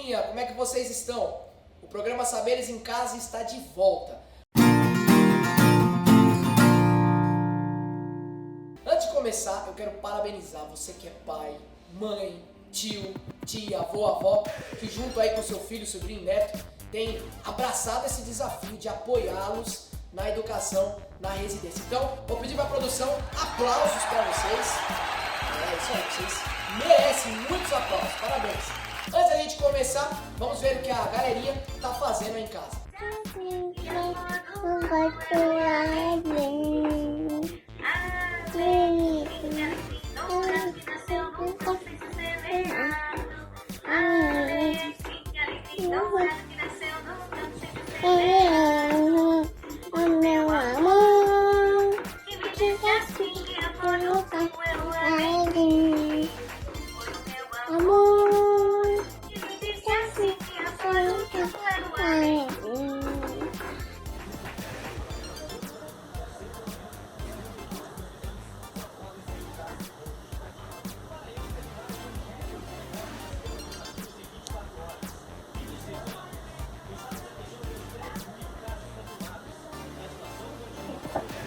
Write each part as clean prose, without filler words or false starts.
turminha, como é que vocês estão? O programa Saberes em Casa está de volta. Antes de começar, eu quero parabenizar você que é pai, mãe, tio, tia, avó, que junto aí com seu filho, sobrinho, neto, tem abraçado esse desafio de apoiá-los na educação na residência. Então, vou pedir para a produção aplausos para vocês. É isso aí, vocês merecem muitos aplausos, parabéns. Antes da gente começar, vamos ver o que a galerinha tá fazendo aí em casa.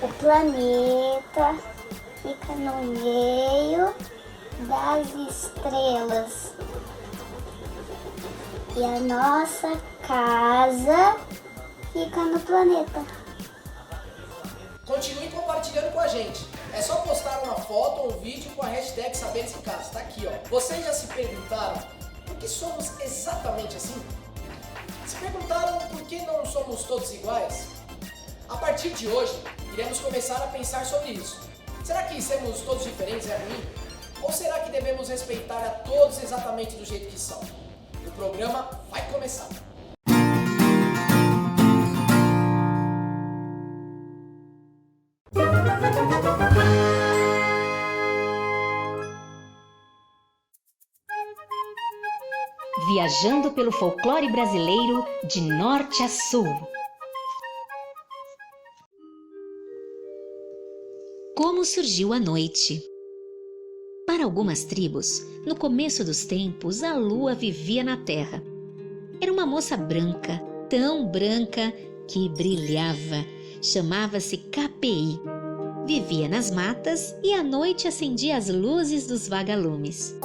O planeta fica no meio das estrelas e a nossa casa fica no planeta. Continue compartilhando com a gente. É só postar uma foto ou um vídeo com a hashtag Saberes em Casa. Tá aqui, ó. Vocês já se perguntaram por que somos exatamente assim? Se perguntaram por que não somos todos iguais? A partir de hoje, iremos começar a pensar sobre isso. Será que sermos todos diferentes é ruim? Ou será que devemos respeitar a todos exatamente do jeito que são? O programa vai começar. Viajando pelo folclore brasileiro de norte a sul. Como surgiu a noite? Para algumas tribos, no começo dos tempos, a lua vivia na terra. Era uma moça branca, tão branca que brilhava. Chamava-se Capeí. Vivia nas matas e à noite acendia as luzes dos vagalumes.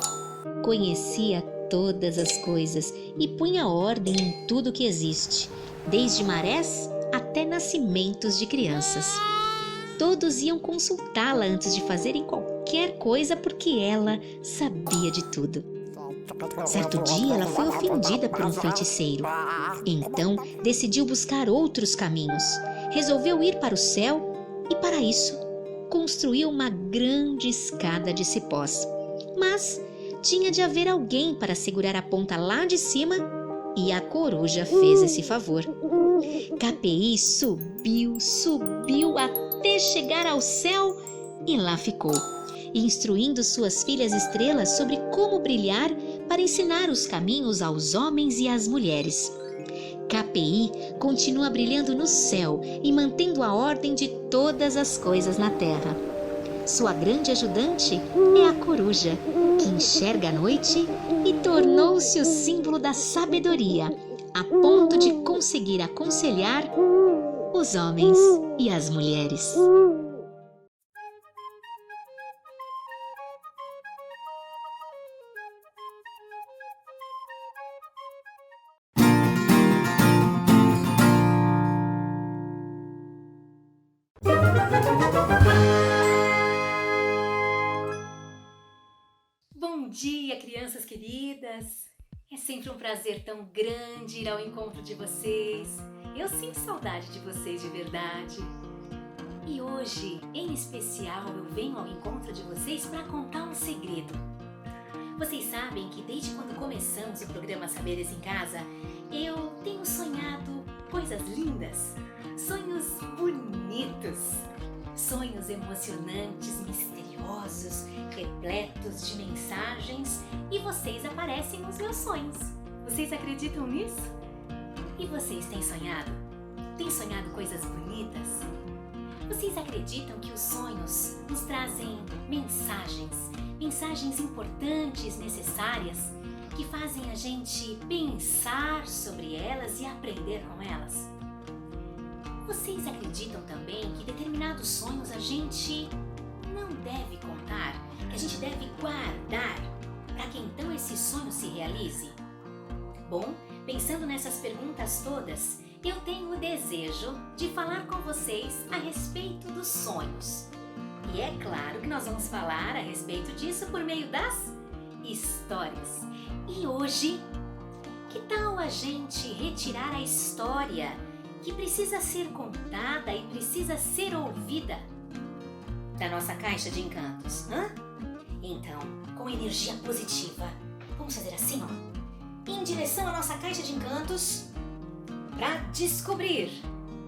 Conhecia todas as coisas e punha ordem em tudo que existe, desde marés até nascimentos de crianças. Todos iam consultá-la antes de fazerem qualquer coisa porque ela sabia de tudo. Certo dia ela foi ofendida por um feiticeiro. Então decidiu buscar outros caminhos. Resolveu ir para o céu e para isso construiu uma grande escada de cipós. Mas tinha de haver alguém para segurar a ponta lá de cima e a coruja fez esse favor. Capeí subiu até chegar ao céu e lá ficou, instruindo suas filhas estrelas sobre como brilhar para ensinar os caminhos aos homens e às mulheres. Capeí continua brilhando no céu e mantendo a ordem de todas as coisas na terra. Sua grande ajudante é a coruja, que enxerga a noite e tornou-se o símbolo da sabedoria, a ponto de conseguir aconselhar os homens e as mulheres. Bom dia, crianças queridas! É sempre um prazer tão grande ir ao encontro de vocês. Eu sinto saudade de vocês de verdade. E hoje, em especial, eu venho ao encontro de vocês para contar um segredo. Vocês sabem que desde quando começamos o programa Saberes em Casa, eu tenho sonhado coisas lindas, sonhos bonitos, sonhos emocionantes, misteriosos, repletos de mensagens, e vocês aparecem nos meus sonhos. Vocês acreditam nisso? E vocês têm sonhado? Têm sonhado coisas bonitas? Vocês acreditam que os sonhos nos trazem mensagens importantes, necessárias, que fazem a gente pensar sobre elas e aprender com elas. Vocês acreditam também que determinados sonhos a gente não deve contar, que a gente deve guardar para que então esse sonho se realize? Bom, pensando nessas perguntas todas, eu tenho o desejo de falar com vocês a respeito dos sonhos. E é claro que nós vamos falar a respeito disso por meio das histórias. E hoje, que tal a gente retirar a história que precisa ser contada e precisa ser ouvida da nossa caixa de encantos? Então, com energia positiva, vamos fazer assim, ó, em direção à nossa caixa de encantos, para descobrir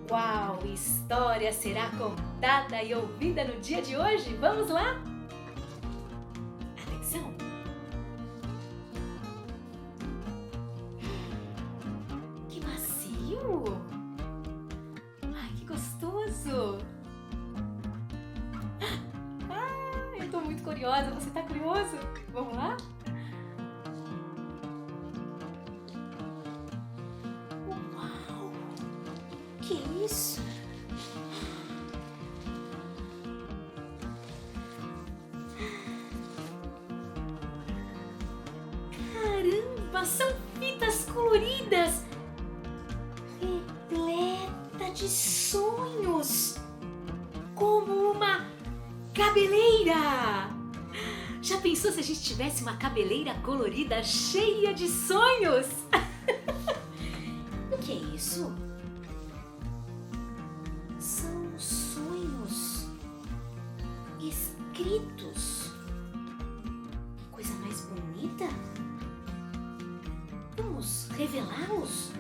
qual história será contada e ouvida no dia de hoje. Vamos lá? Atenção! Que macio! Ai, que gostoso! Eu tô muito curiosa. Você tá curioso? Vamos lá? Que isso? Caramba, são fitas coloridas, repleta de sonhos, como uma cabeleira. Já pensou se a gente tivesse uma cabeleira colorida cheia de sonhos? O que é isso? São sonhos escritos. Que coisa mais bonita. Vamos revelá-los?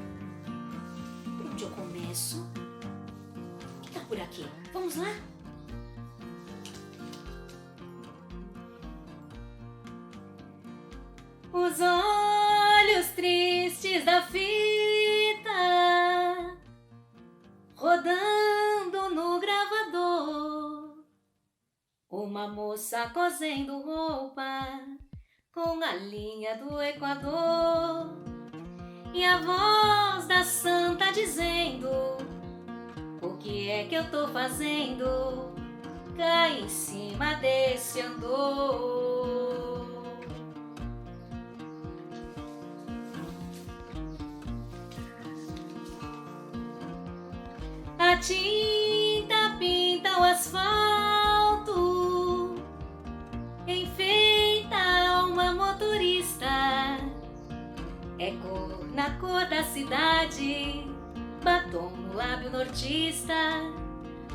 Por onde eu começo? O que está por aqui? Vamos lá? Os olhos tristes da fita rodando no gravador, uma moça cosendo roupa com a linha do Equador, e a voz da santa dizendo: o que é que eu tô fazendo? Cai em cima desse andor. A tinta pinta o asfalto, enfeita a alma motorista. É cor na cor da cidade, batom no lábio nortista.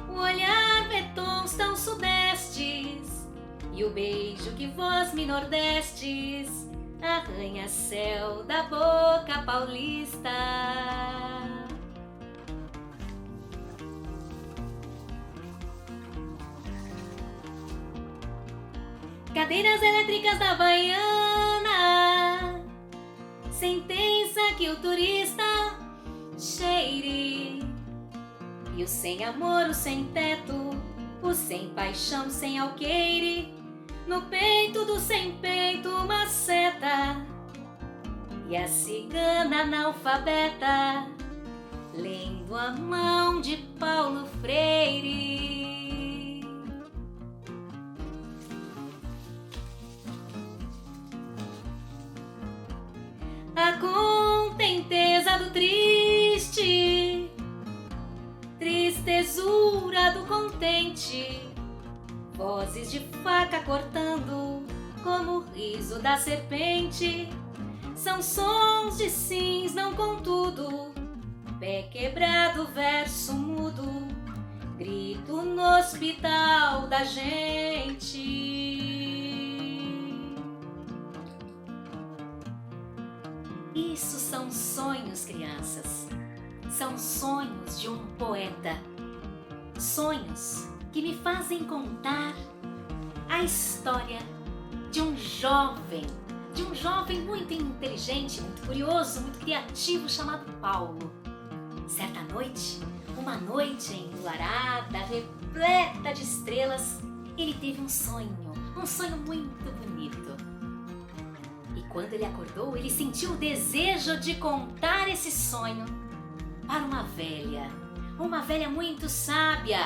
O olhar vê tons tão sudestes, e o beijo que vós me nordestes arranha-céu da boca paulista. Cadeiras elétricas da Havaiana, sentença que o turista cheire. E o sem amor, o sem teto, o sem paixão, sem alqueire. No peito do sem peito uma seta, e a cigana analfabeta lendo a mão de Paulo Freire. A contenteza do triste, tristezura do contente, vozes de faca cortando como o riso da serpente. São sons de sims, não contudo, pé quebrado, verso mudo, grito no hospital da gente. Isso são sonhos, crianças. São sonhos de um poeta. Sonhos que me fazem contar a história de um jovem muito inteligente, muito curioso, muito criativo, chamado Paulo. Certa noite, uma noite enluarada, repleta de estrelas, ele teve um sonho muito bonito. E Quando ele acordou, ele sentiu o desejo de contar esse sonho para uma velha muito sábia,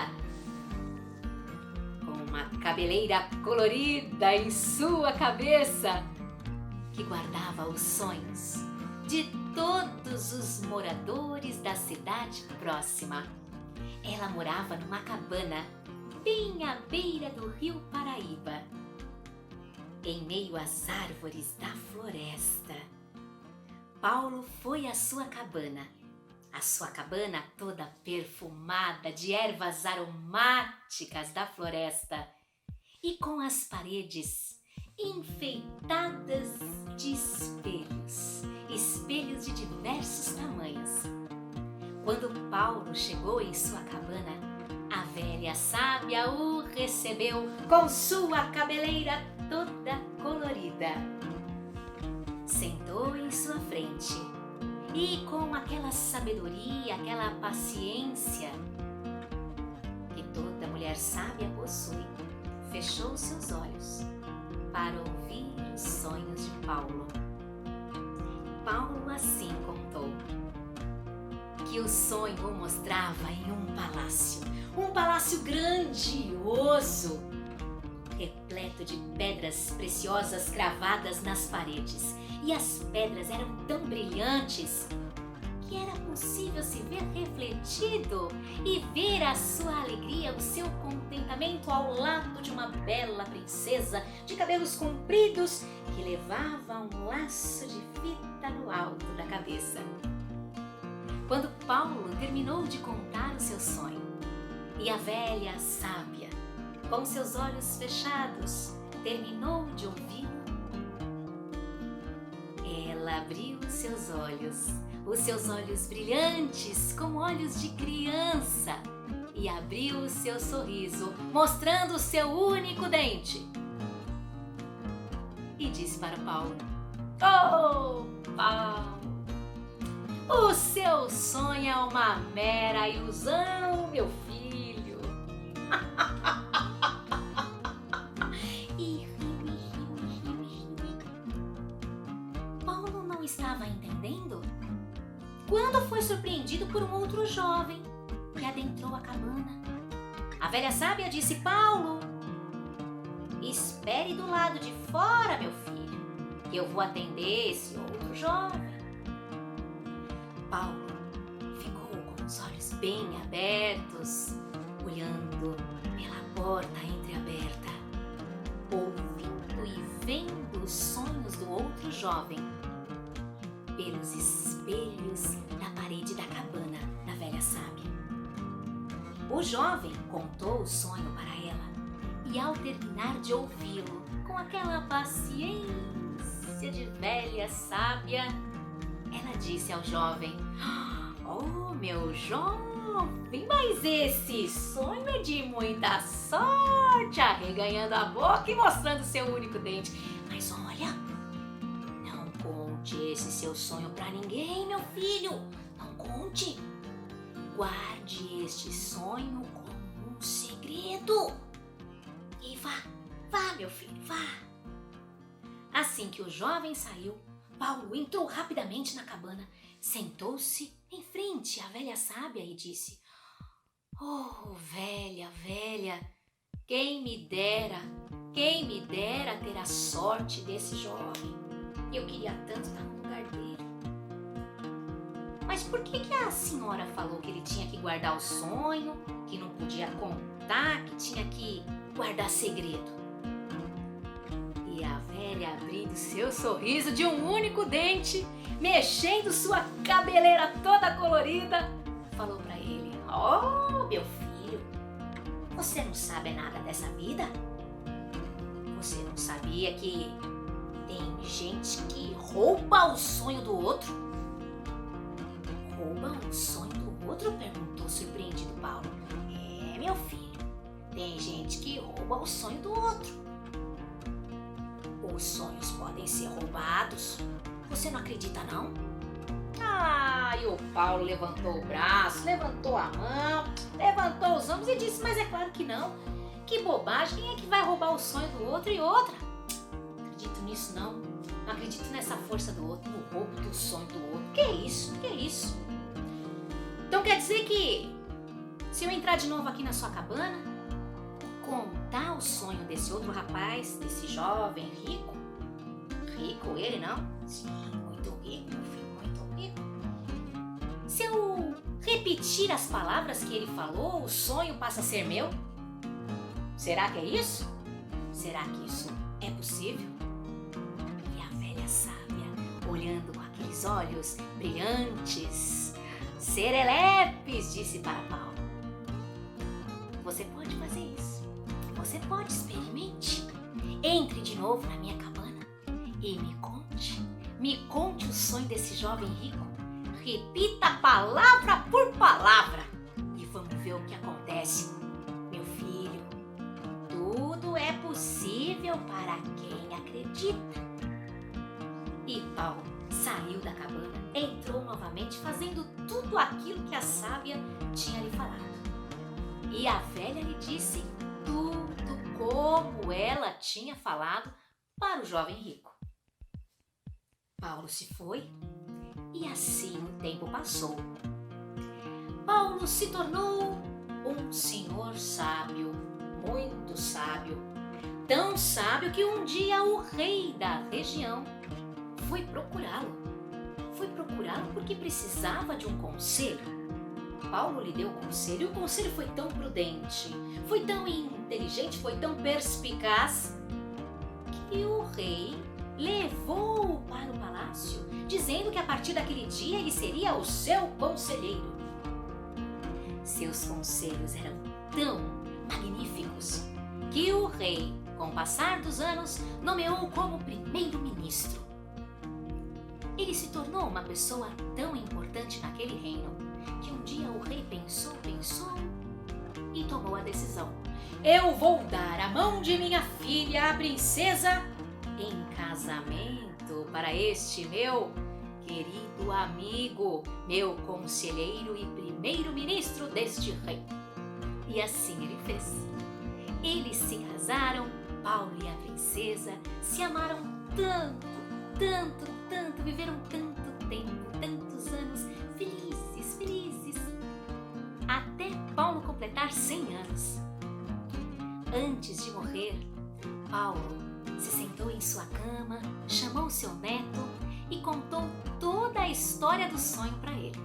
com uma cabeleira colorida em sua cabeça, que guardava os sonhos de todos os moradores da cidade próxima. Ela morava numa cabana bem à beira do rio Paraíba, em meio às árvores da floresta. Paulo foi à sua cabana, toda perfumada de ervas aromáticas da floresta e com as paredes enfeitadas de espelhos de diversos tamanhos. Quando Paulo chegou em sua cabana, a velha sábia o recebeu com sua cabeleira toda colorida. Sentou em sua frente e, com aquela sabedoria, aquela paciência que toda mulher sábia possui, fechou seus olhos para ouvir os sonhos de Paulo. Paulo assim contou que o sonho o mostrava em um palácio grandioso, repleto de pedras preciosas cravadas nas paredes, e as pedras eram tão brilhantes que era possível se ver refletido e ver a sua alegria, o seu contentamento ao lado de uma bela princesa de cabelos compridos que levava um laço de fita no alto da cabeça. Quando Paulo terminou de contar o seu sonho e a velha sábia, com seus olhos fechados, terminou de ouvi-lo, ela abriu os seus olhos brilhantes como olhos de criança, e abriu o seu sorriso, mostrando o seu único dente. E disse para Paulo: "Oh, Paulo, o seu sonho é uma mera ilusão, meu filho." E riu. Paulo não estava entendendo quando foi surpreendido por um outro jovem que adentrou a cabana. A velha sábia disse: "Paulo, espere do lado de fora, meu filho, que eu vou atender esse outro jovem." Paulo ficou com os olhos bem abertos, olhando pela porta entreaberta, ouvindo e vendo os sonhos do outro jovem pelos espelhos da parede da cabana da velha sábia. O jovem contou o sonho para ela e, ao terminar de ouvi-lo com aquela paciência de velha sábia, ela disse ao jovem: "Oh, meu jovem, mas esse sonho é de muita sorte", arreganhando a boca e mostrando seu único dente. "Mas olha, não conte esse seu sonho para ninguém, meu filho, não conte. Guarde este sonho como um segredo. E vá, meu filho, vá." Assim que o jovem saiu, Paulo entrou rapidamente na cabana, sentou-se em frente à velha sábia e disse: "Oh, velha, quem me dera ter a sorte desse jovem. Eu queria tanto estar no lugar dele." "Mas por que a senhora falou que ele tinha que guardar o sonho, que não podia contar, que tinha que guardar segredo?" E a velha, abrindo seu sorriso de um único dente, mexendo sua cabeleira toda colorida, falou para ele: "Oh, meu filho, você não sabe nada dessa vida? Você não sabia que tem gente que rouba o sonho do outro?" "Rouba o sonho do outro?" perguntou surpreendido Paulo. "É, meu filho, tem gente que rouba o sonho do outro. Os sonhos podem ser roubados. Você não acredita, não?" E o Paulo levantou o braço, levantou a mão, levantou os ombros e disse: "Mas é claro que não. Que bobagem, quem é que vai roubar o sonho do outro?" E outra, não acredito nisso não. Não acredito nessa força do outro, no roubo do sonho do outro. Que é isso? Que é isso? Então quer dizer que se eu entrar de novo aqui na sua cabana, contar o sonho desse outro rapaz, desse jovem rico, rico ele não? Sim, muito rico, meu filho, muito rico. Se eu repetir as palavras que ele falou, o sonho passa a ser meu? Será que é isso? Será que isso é possível? E a velha sábia, olhando com aqueles olhos brilhantes, serelepes, disse para Paulo: você pode fazer isso. Você pode, experimente. Entre de novo na minha cabana e me conte o sonho desse jovem rico. Repita palavra por palavra e vamos ver o que acontece. Meu filho, tudo é possível para quem acredita. E Paulo saiu da cabana, entrou novamente fazendo tudo aquilo que a sábia tinha lhe falado. E a velha lhe disse tudo como ela tinha falado para o jovem rico. Paulo se foi e assim o tempo passou. Paulo se tornou um senhor sábio, muito sábio, tão sábio que um dia o rei da região foi procurá-lo. Foi procurá-lo porque precisava de um conselho. Paulo lhe deu o conselho e o conselho foi tão prudente, foi tão inteligente, foi tão perspicaz que o rei levou-o para o palácio, dizendo que a partir daquele dia ele seria o seu conselheiro. Seus conselhos eram tão magníficos que o rei, com o passar dos anos, nomeou como primeiro-ministro. Ele se tornou uma pessoa tão importante naquele reino que um dia o rei pensou e tomou a decisão: eu vou dar a mão de minha filha, a princesa, em casamento para este meu querido amigo, meu conselheiro e primeiro-ministro deste rei. E assim ele fez. Eles se casaram, Paulo e a princesa se amaram tanto, tanto, tanto, viveram tanto tempo, tantos anos, felizes, até Paulo completar 100 anos. Antes de morrer, Paulo se sentou em sua cama, chamou seu neto e contou toda a história do sonho para ele.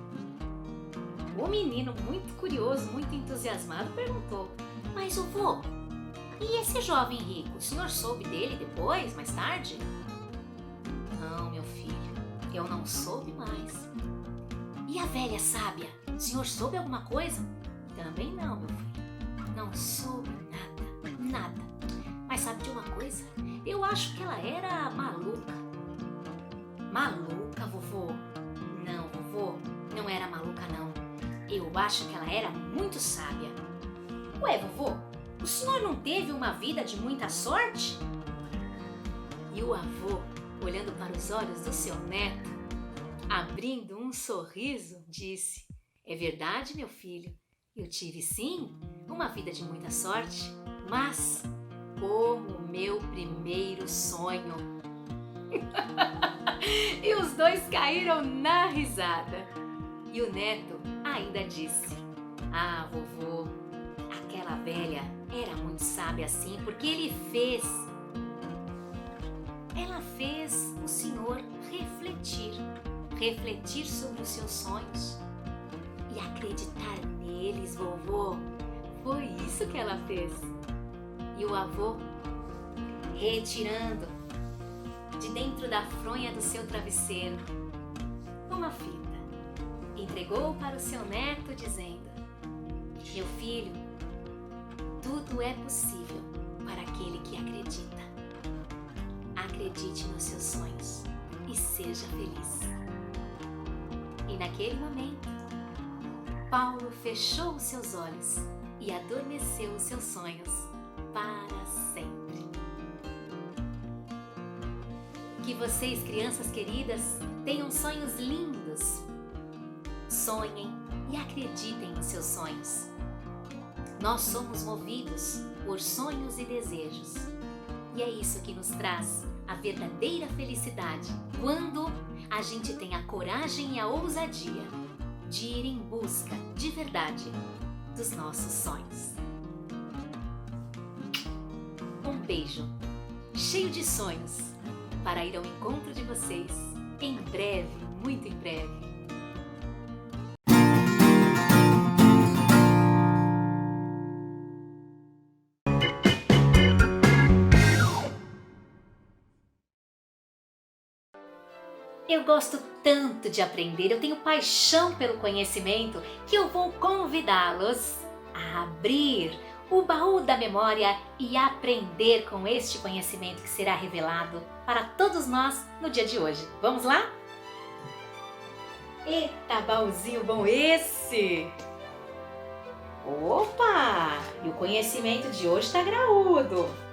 O menino, muito curioso, muito entusiasmado, perguntou: mas vovô, e esse jovem rico, o senhor soube dele depois, mais tarde? Não, meu filho, eu não soube mais. E a velha sábia, o senhor soube alguma coisa? Também não, meu filho, não soube nada. Mas sabe de uma coisa? Eu acho que ela era maluca. Maluca, vovô? Não, vovô, não era maluca não. Eu acho que ela era muito sábia. Ué, vovô, o senhor não teve uma vida de muita sorte? E o avô, olhando para os olhos do seu neto, abrindo um sorriso, disse: é verdade, meu filho, eu tive sim uma vida de muita sorte, mas como meu primeiro sonho. E os dois caíram na risada. E o neto ainda disse: ah, vovô, aquela velha era muito sábia assim, porque ela fez o senhor refletir sobre os seus sonhos e acreditar neles, vovô. Foi isso que ela fez. E o avô, retirando de dentro da fronha do seu travesseiro uma fita, entregou para o seu neto dizendo: meu filho, tudo é possível para aquele que acredita. Acredite nos seus sonhos e seja feliz. E naquele momento, Paulo fechou os seus olhos e adormeceu os seus sonhos para sempre. Que vocês, crianças queridas, tenham sonhos lindos. Sonhem e acreditem nos seus sonhos. Nós somos movidos por sonhos e desejos. E é isso que nos traz a verdadeira felicidade quando a gente tem a coragem e a ousadia de ir em busca de verdade dos nossos sonhos. Um beijo cheio de sonhos para ir ao encontro de vocês em breve, muito em breve. Eu gosto tanto de aprender, eu tenho paixão pelo conhecimento que eu vou convidá-los a abrir o baú da memória e aprender com este conhecimento que será revelado para todos nós no dia de hoje. Vamos lá? Eita, baúzinho bom esse! Opa! E o conhecimento de hoje está graúdo!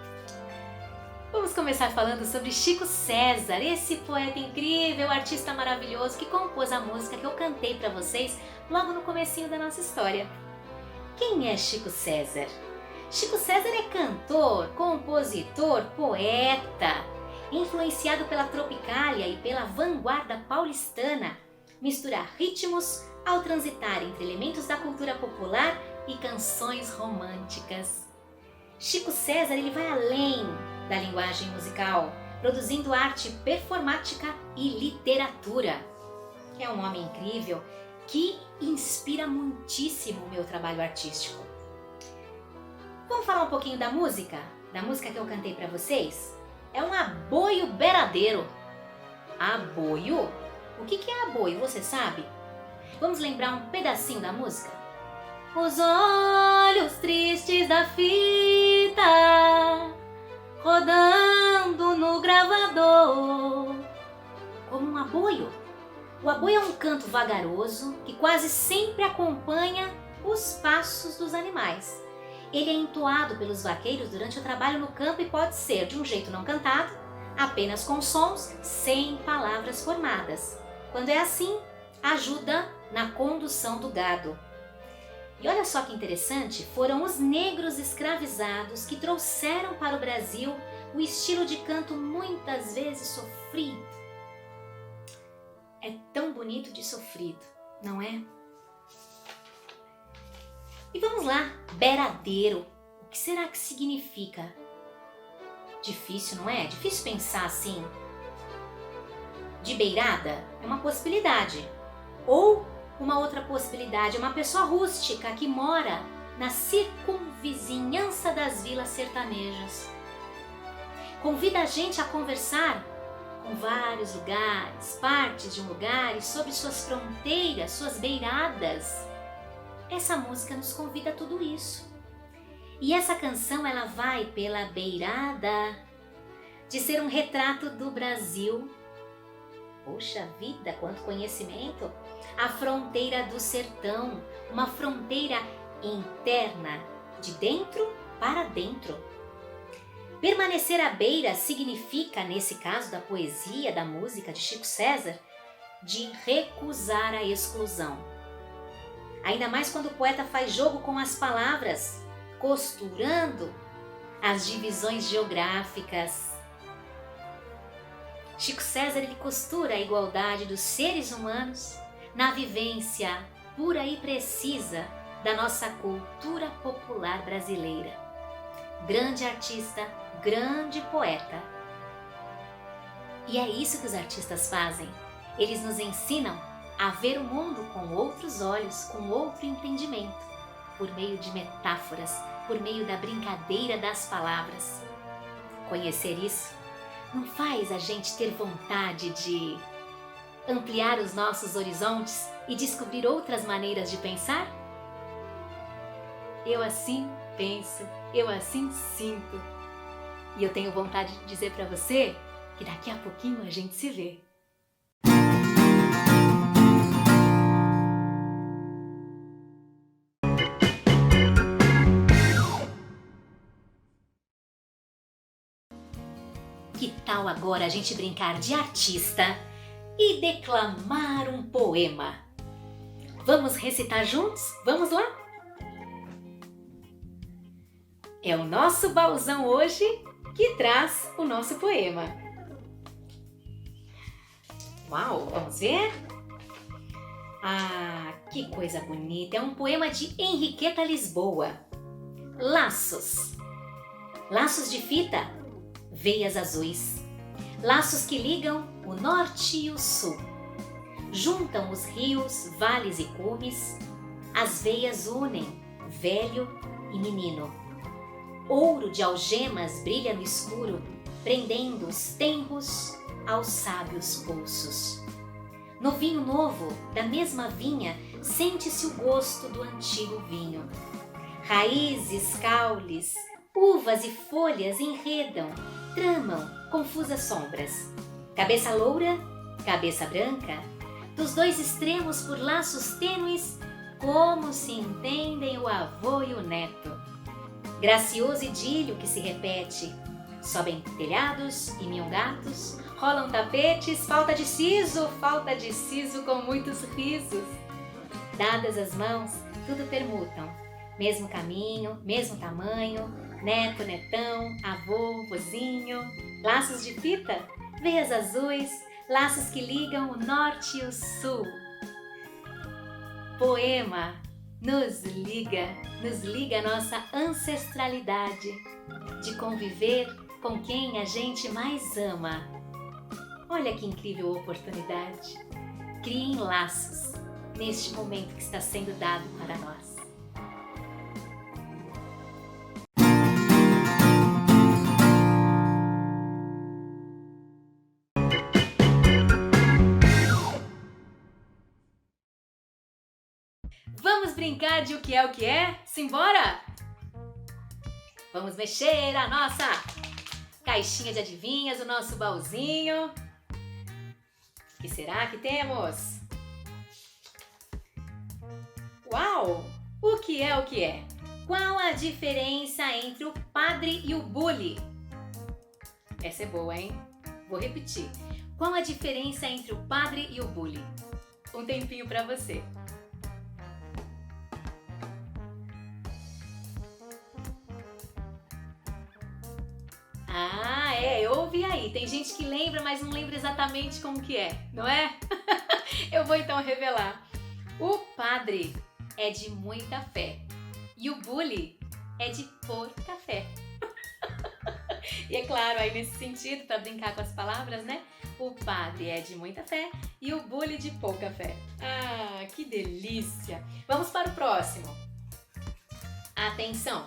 Vamos começar falando sobre Chico César, esse poeta incrível, artista maravilhoso que compôs a música que eu cantei para vocês logo no comecinho da nossa história. Quem é Chico César? Chico César é cantor, compositor, poeta, influenciado pela Tropicália e pela vanguarda paulistana, mistura ritmos ao transitar entre elementos da cultura popular e canções românticas. Chico César ele vai além da linguagem musical, produzindo arte performática e literatura. É um homem incrível que inspira muitíssimo o meu trabalho artístico. Vamos falar um pouquinho da música que eu cantei para vocês? É um aboio beradeiro. Aboio? O que é aboio, você sabe? Vamos lembrar um pedacinho da música? Os olhos tristes da fita rodando no gravador, como um aboio. O aboio é um canto vagaroso que quase sempre acompanha os passos dos animais. Ele é entoado pelos vaqueiros durante o trabalho no campo e pode ser de um jeito não cantado, apenas com sons, sem palavras formadas. Quando é assim, ajuda na condução do gado. E olha só que interessante, foram os negros escravizados que trouxeram para o Brasil o estilo de canto muitas vezes sofrido. É tão bonito de sofrido, não é? E vamos lá, beradeiro. O que será que significa? Difícil, não é? Difícil pensar assim. De beirada é uma possibilidade. Ou uma outra possibilidade é uma pessoa rústica que mora na circunvizinhança das vilas sertanejas. Convida a gente a conversar com vários lugares, partes de um lugar e sobre suas fronteiras, suas beiradas. Essa música nos convida a tudo isso. E essa canção ela vai pela beirada de ser um retrato do Brasil. Poxa vida, quanto conhecimento! A fronteira do sertão, uma fronteira interna, de dentro para dentro. Permanecer à beira significa, nesse caso da poesia, da música de Chico César, de recusar a exclusão. Ainda mais quando o poeta faz jogo com as palavras, costurando as divisões geográficas. Chico César ele costura a igualdade dos seres humanos na vivência pura e precisa da nossa cultura popular brasileira. Grande artista, grande poeta. E é isso que os artistas fazem. Eles nos ensinam a ver o mundo com outros olhos, com outro entendimento, por meio de metáforas, por meio da brincadeira das palavras. Conhecer isso não faz a gente ter vontade de ampliar os nossos horizontes e descobrir outras maneiras de pensar? Eu assim penso, eu assim sinto. E eu tenho vontade de dizer para você que daqui a pouquinho a gente se vê. Que tal agora a gente brincar de artista e declamar um poema? Vamos recitar juntos? Vamos lá? É o nosso baúzão hoje que traz o nosso poema. Uau, vamos ver? Ah, que coisa bonita! É um poema de Henriqueta Lisboa. Laços. Laços de fita, veias azuis. Laços que ligam o norte e o sul. Juntam os rios, vales e cumes. As veias unem velho e menino. Ouro de algemas brilha no escuro, prendendo os tenros aos sábios pulsos. No vinho novo, da mesma vinha, sente-se o gosto do antigo vinho. Raízes, caules, uvas e folhas enredam, tramam confusas sombras. Cabeça loura, cabeça branca, dos dois extremos por laços tênues, como se entendem o avô e o neto. Gracioso idílio que se repete, sobem telhados e mingatos, rolam tapetes, falta de siso com muitos risos. Dadas as mãos, tudo permutam, mesmo caminho, mesmo tamanho, neto, netão, avô, vozinho. Laços de fita, veias azuis, laços que ligam o norte e o sul. Poema nos liga a nossa ancestralidade de conviver com quem a gente mais ama. Olha que incrível oportunidade. Criem laços neste momento que está sendo dado para nós. Vamos brincar de o que é? Simbora? Vamos mexer a nossa caixinha de adivinhas, o nosso baúzinho. O que será que temos? Uau! O que é? Qual a diferença entre o padre e o bully? Essa é boa, hein? Vou repetir. Qual a diferença entre o padre e o bully? Um tempinho para você. Ah, eu ouvi aí. Tem gente que lembra, mas não lembra exatamente como que é, não é? Eu vou então revelar. O padre é de muita fé e o bully é de pôr café. E é claro, aí nesse sentido, para brincar com as palavras, né? O padre é de muita fé e o bully de pouca fé. Ah, que delícia! Vamos para o próximo. Atenção!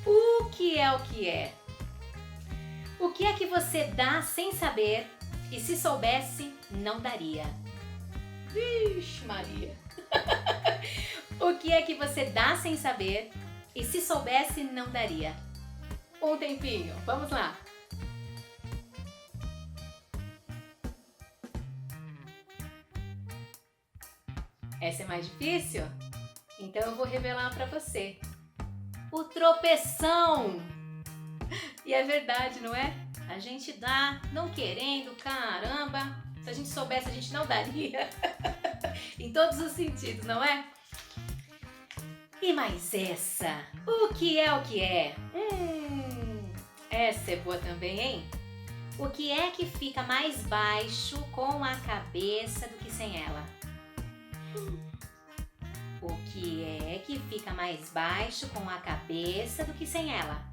O que é? O que é que você dá sem saber e se soubesse não daria? Vixe Maria! O que é que você dá sem saber e se soubesse não daria? Um tempinho, vamos lá! Essa é mais difícil? Então eu vou revelar para você. O tropeção! E é verdade, não é? A gente dá não querendo, caramba! Se a gente soubesse, a gente não daria. Em todos os sentidos, não é? E mais essa? O que é? Essa é boa também, hein? O que é que fica mais baixo com a cabeça do que sem ela? O que é que fica mais baixo com a cabeça do que sem ela?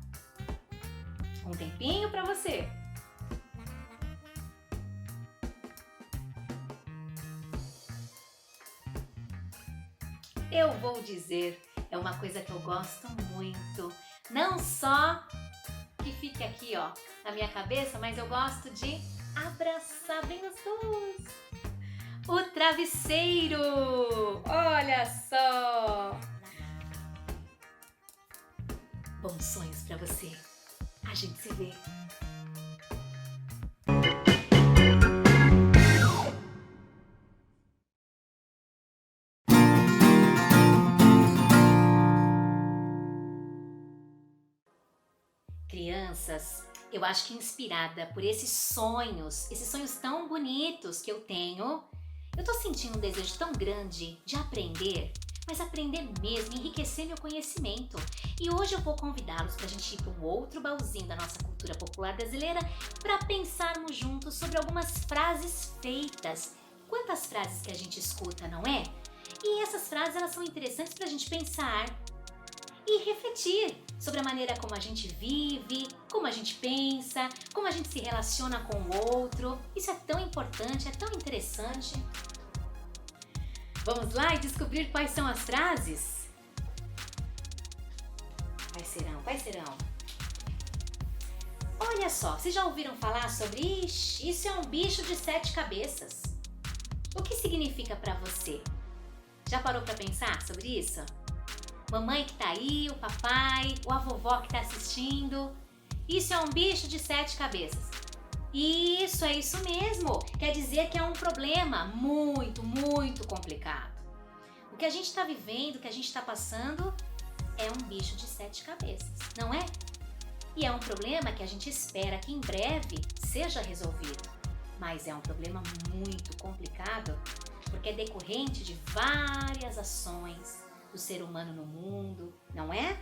Um tempinho para você. Eu vou dizer, é uma coisa que eu gosto muito. Não só que fique aqui, ó, na minha cabeça, mas eu gosto de abraçar bem os dois. O travesseiro! Olha só! Bons sonhos pra você. A gente se vê. Crianças, eu acho que inspirada por esses sonhos tão bonitos que eu tenho, eu tô sentindo um desejo tão grande de aprender, mas aprender mesmo, enriquecer meu conhecimento. E hoje eu vou convidá-los para a gente ir para um outro baúzinho da nossa cultura popular brasileira para pensarmos juntos sobre algumas frases feitas. Quantas frases que a gente escuta, não é? E essas frases, elas são interessantes para a gente pensar e refletir sobre a maneira como a gente vive, como a gente pensa, como a gente se relaciona com o outro. Isso é tão importante, é tão interessante. Vamos lá e descobrir quais são as frases? Quais serão? Olha só, vocês já ouviram falar sobre isso é um bicho de 7 cabeças? O que significa para você? Já parou para pensar sobre isso? Mamãe que tá aí, o papai, ou a vovó que tá assistindo. Isso é um bicho de 7 cabeças. Isso, é isso mesmo. Quer dizer que é um problema muito, muito complicado. O que a gente está vivendo, o que a gente está passando é um bicho de 7 cabeças, não é? E é um problema que a gente espera que em breve seja resolvido. Mas é um problema muito complicado porque é decorrente de várias ações do ser humano no mundo, não é?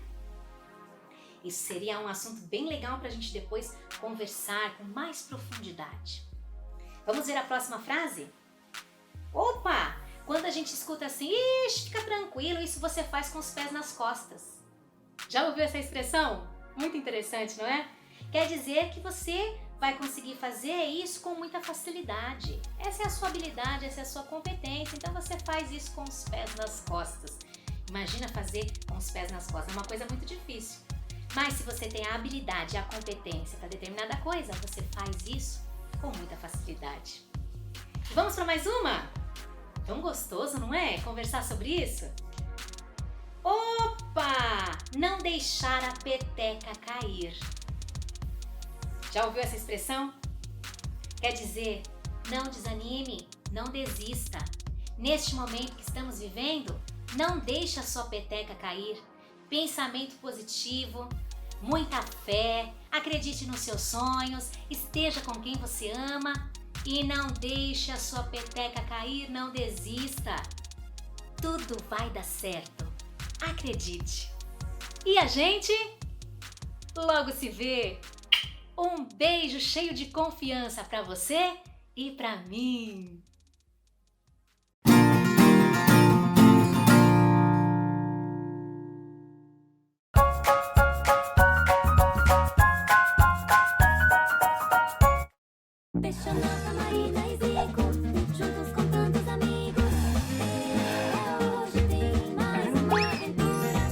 Isso seria um assunto bem legal para a gente depois conversar com mais profundidade. Vamos ver a próxima frase? Opa! Quando a gente escuta assim, ixi, fica tranquilo, isso você faz com os pés nas costas. Já ouviu essa expressão? Muito interessante, não é? Quer dizer que você vai conseguir fazer isso com muita facilidade. Essa é a sua habilidade, essa é a sua competência, então você faz isso com os pés nas costas. Imagina fazer com os pés nas costas, é uma coisa muito difícil. Mas se você tem a habilidade e a competência para determinada coisa, você faz isso com muita facilidade. Vamos para mais uma? Tão gostoso, não é? Conversar sobre isso? Opa! Não deixar a peteca cair. Já ouviu essa expressão? Quer dizer, não desanime, não desista. Neste momento que estamos vivendo, não deixe a sua peteca cair. Pensamento positivo, muita fé, acredite nos seus sonhos, esteja com quem você ama e não deixe a sua peteca cair, não desista. Tudo vai dar certo, acredite. E a gente logo se vê. Um beijo cheio de confiança para você e para mim. Peixonata, Marina e Zico, juntos com tantos amigos. Hoje tem mais uma aventura.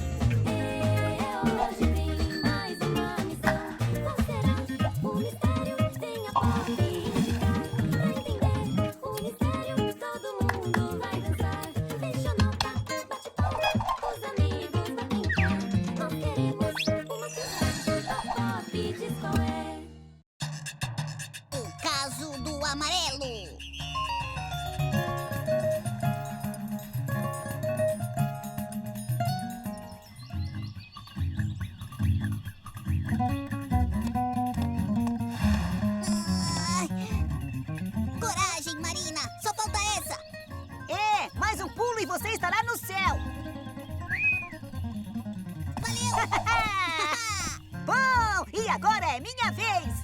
Hoje tem mais uma missão. Qual será o mistério? Venha pop indicar. Pra entender o mistério, todo mundo vai dançar. Peixonata, bate palma, os amigos batem pé. Nós queremos uma canção. A pop diz qual é. O caso do amarelo. Coragem, Marina! Só falta essa! Mais um pulo e você estará no céu! Valeu! Bom, e agora é minha vez!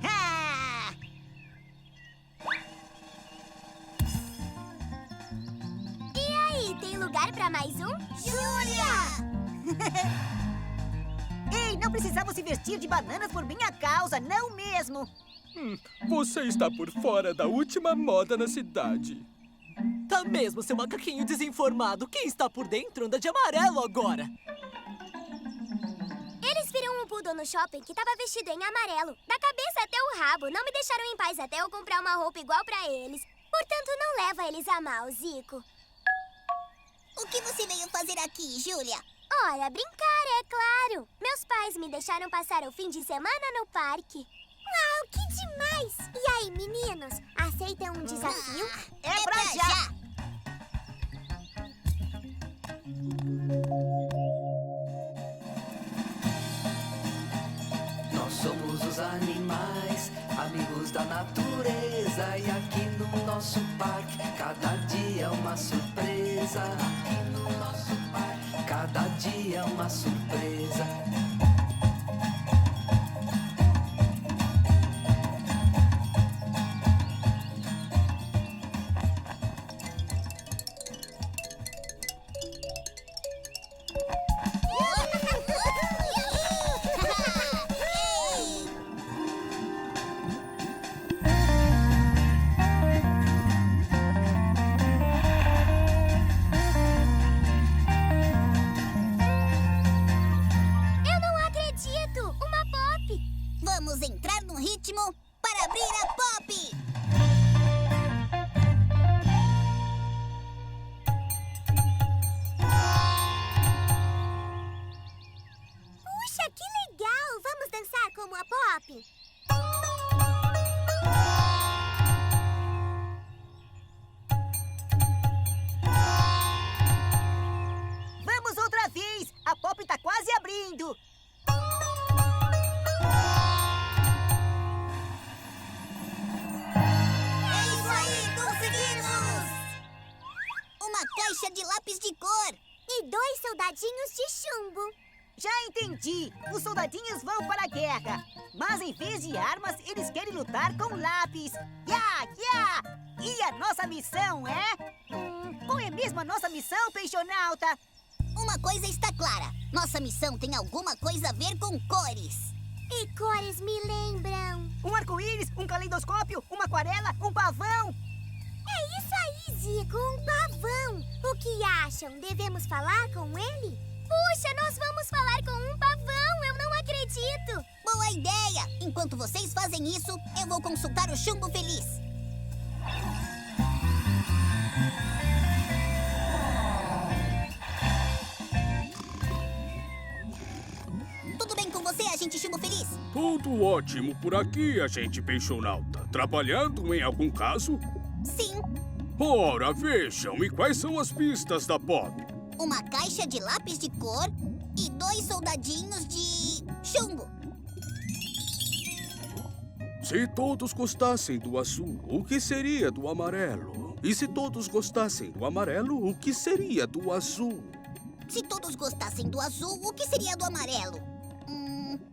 Ah! E aí, tem lugar pra mais um? Júlia! Ei, não precisamos se vestir de bananas por minha causa, não mesmo! Você está por fora da última moda na cidade. Tá mesmo, seu macaquinho desinformado. Quem está por dentro anda de amarelo agora. Eles viram um poodle no shopping que tava vestido em amarelo, da cabeça até o rabo. Não me deixaram em paz até eu comprar uma roupa igual pra eles. Portanto, não leva eles a mal, Zico. O que você veio fazer aqui, Júlia? Ora, brincar, é claro. Meus pais me deixaram passar o fim de semana no parque. Uau, que demais! E aí, meninos, aceitam um desafio? É pra já! Nós somos os animais, amigos da natureza, e aqui no no nosso parque, cada dia uma surpresa. Aqui no nosso parque, cada dia uma surpresa. Vamos entrar no ritmo para abrir a Pop! Puxa, que legal! Vamos dançar como a Pop? Vamos outra vez! A Pop tá quase abrindo! Uma caixa de lápis de cor. E 2 soldadinhos de chumbo. Já entendi! Os soldadinhos vão para a guerra. Mas em vez de armas, eles querem lutar com lápis. Ya, ya! E a nossa missão é... qual é mesmo a nossa missão, peixonauta? Uma coisa está clara. Nossa missão tem alguma coisa a ver com cores. E cores me lembram... Um arco-íris, um caleidoscópio, uma aquarela, um pavão. É isso aí, Zico, um pavão. O que acham? Devemos falar com ele? Puxa, nós vamos falar com um pavão, eu não acredito. Boa ideia! Enquanto vocês fazem isso, eu vou consultar o Chumbo Feliz. Tudo bem com você, agente Chumbo Feliz? Tudo ótimo por aqui, agente Peixonauta. Trabalhando em algum caso? Sim. Ora, vejam, e quais são as pistas da Pop? Uma caixa de lápis de cor e 2 soldadinhos de chumbo. Se todos gostassem do azul, o que seria do amarelo? E se todos gostassem do amarelo, o que seria do azul? Se todos gostassem do azul, o que seria do amarelo?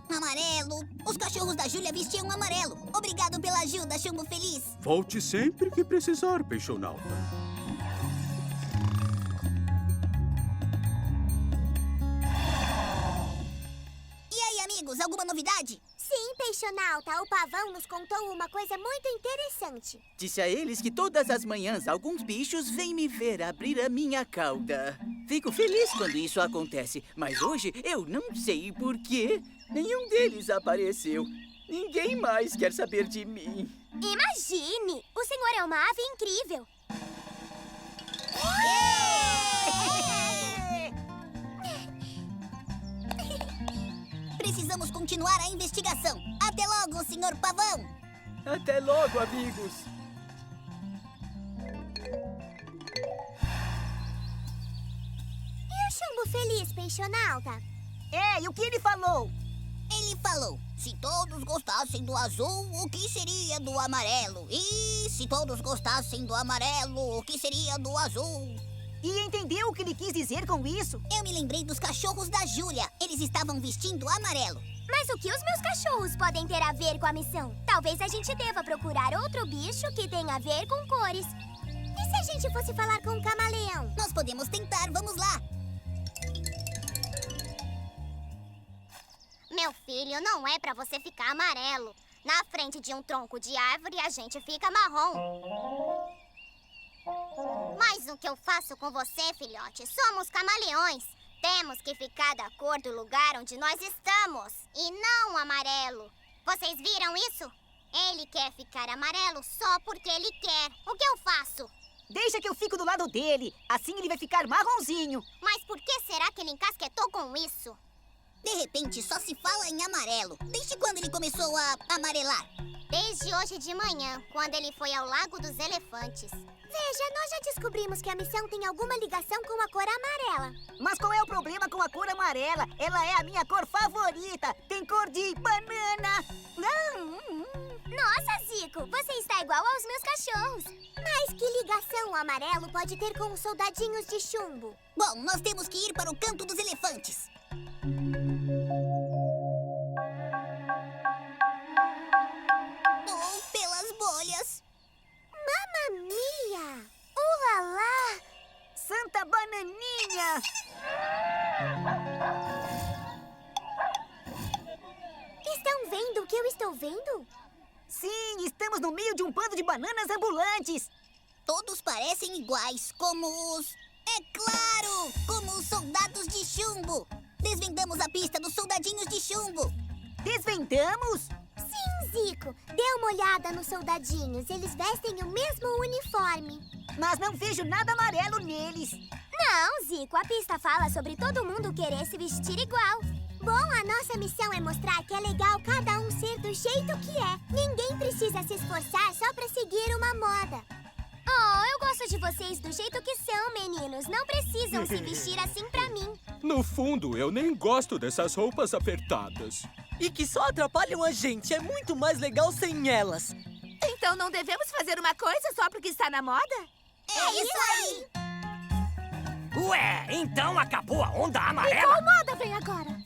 Amarelo. Os cachorros da Júlia vestiam amarelo. Obrigado pela ajuda, Chumbo Feliz. Volte sempre que precisar, Peixonauta. E aí, amigos, alguma novidade? Sim, Peixonauta, o pavão nos contou uma coisa muito interessante. Disse a eles que todas as manhãs alguns bichos vêm me ver abrir a minha cauda. Fico feliz quando isso acontece, mas hoje eu não sei por quê. Nenhum deles apareceu. Ninguém mais quer saber de mim. Imagine! O senhor é uma ave incrível. Precisamos continuar a investigação. Até logo, senhor Pavão! Até logo, amigos! E o Chumbo Feliz, Peixonauta? E o que ele falou? Ele falou, se todos gostassem do azul, o que seria do amarelo? E se todos gostassem do amarelo, o que seria do azul? E entendeu o que ele quis dizer com isso? Eu me lembrei dos cachorros da Júlia. Eles estavam vestindo amarelo. Mas o que os meus cachorros podem ter a ver com a missão? Talvez a gente deva procurar outro bicho que tenha a ver com cores. E se a gente fosse falar com um camaleão? Nós podemos tentar, vamos lá. Meu filho, não é pra você ficar amarelo. Na frente de um tronco de árvore, a gente fica marrom. Mas o que eu faço com você, filhote? Somos camaleões. Temos que ficar da cor do lugar onde nós estamos. E não amarelo. Vocês viram isso? Ele quer ficar amarelo só porque ele quer. O que eu faço? Deixa que eu fico do lado dele. Assim ele vai ficar marronzinho. Mas por que será que ele encasquetou com isso? De repente, só se fala em amarelo. Desde quando ele começou a amarelar? Desde hoje de manhã, quando ele foi ao Lago dos Elefantes. Veja, nós já descobrimos que a missão tem alguma ligação com a cor amarela. Mas qual é o problema com a cor amarela? Ela é a minha cor favorita. Tem cor de banana. Nossa, Zico, você está igual aos meus cachorros. Mas que ligação o amarelo pode ter com os soldadinhos de chumbo? Bom, nós temos que ir para o canto dos elefantes. Oh, pelas bolhas. Mamma mia! Ulalá! Santa Bananinha! Estão vendo o que eu estou vendo? Sim, estamos no meio de um bando de bananas ambulantes. Todos parecem iguais, como os... É claro! Como os soldados de chumbo! Desvendamos a pista dos soldadinhos de chumbo! Desvendamos? Sim, Zico. Dê uma olhada nos soldadinhos. Eles vestem o mesmo uniforme. Mas não vejo nada amarelo neles. Não, Zico. A pista fala sobre todo mundo querer se vestir igual. Bom, a nossa missão é mostrar que é legal cada um ser do jeito que é. Ninguém precisa se esforçar só pra seguir uma moda. Oh, eu gosto de vocês do jeito que são, meninos. Não precisam se vestir assim pra mim. No fundo, eu nem gosto dessas roupas apertadas. E que só atrapalham a gente. É muito mais legal sem elas. Então não devemos fazer uma coisa só porque está na moda? É isso aí! Ué, então acabou a onda E amarela? qual moda vem agora?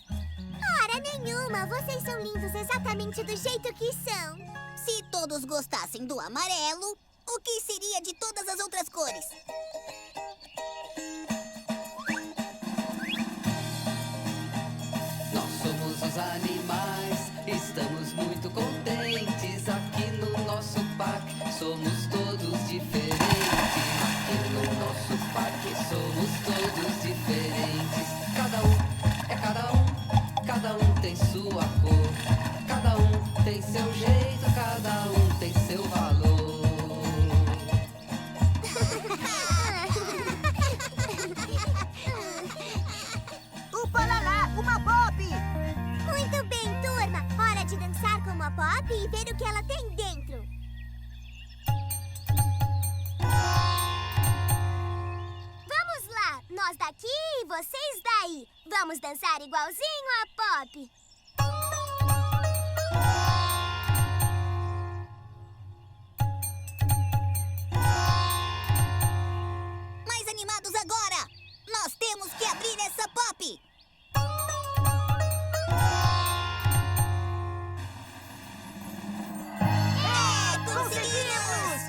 Hora nenhuma. Vocês são lindos exatamente do jeito que são. Se todos gostassem do amarelo, o que seria de todas as outras cores? Nós somos os animais, estamos muito contentes aqui no nosso parque. Somos todos diferentes. Aqui no nosso parque somos todos diferentes. Cada um tem sua cor. Cada um tem seu jeito, cada um tem seu valor. Upalalá, uma pop! Muito bem, turma. Hora de dançar como a Pop e ver o que ela tem dentro. Vamos lá. Nós daqui e vocês daí. Vamos dançar igualzinho a Pop. Mais animados agora! Nós temos que abrir essa pop! Conseguimos!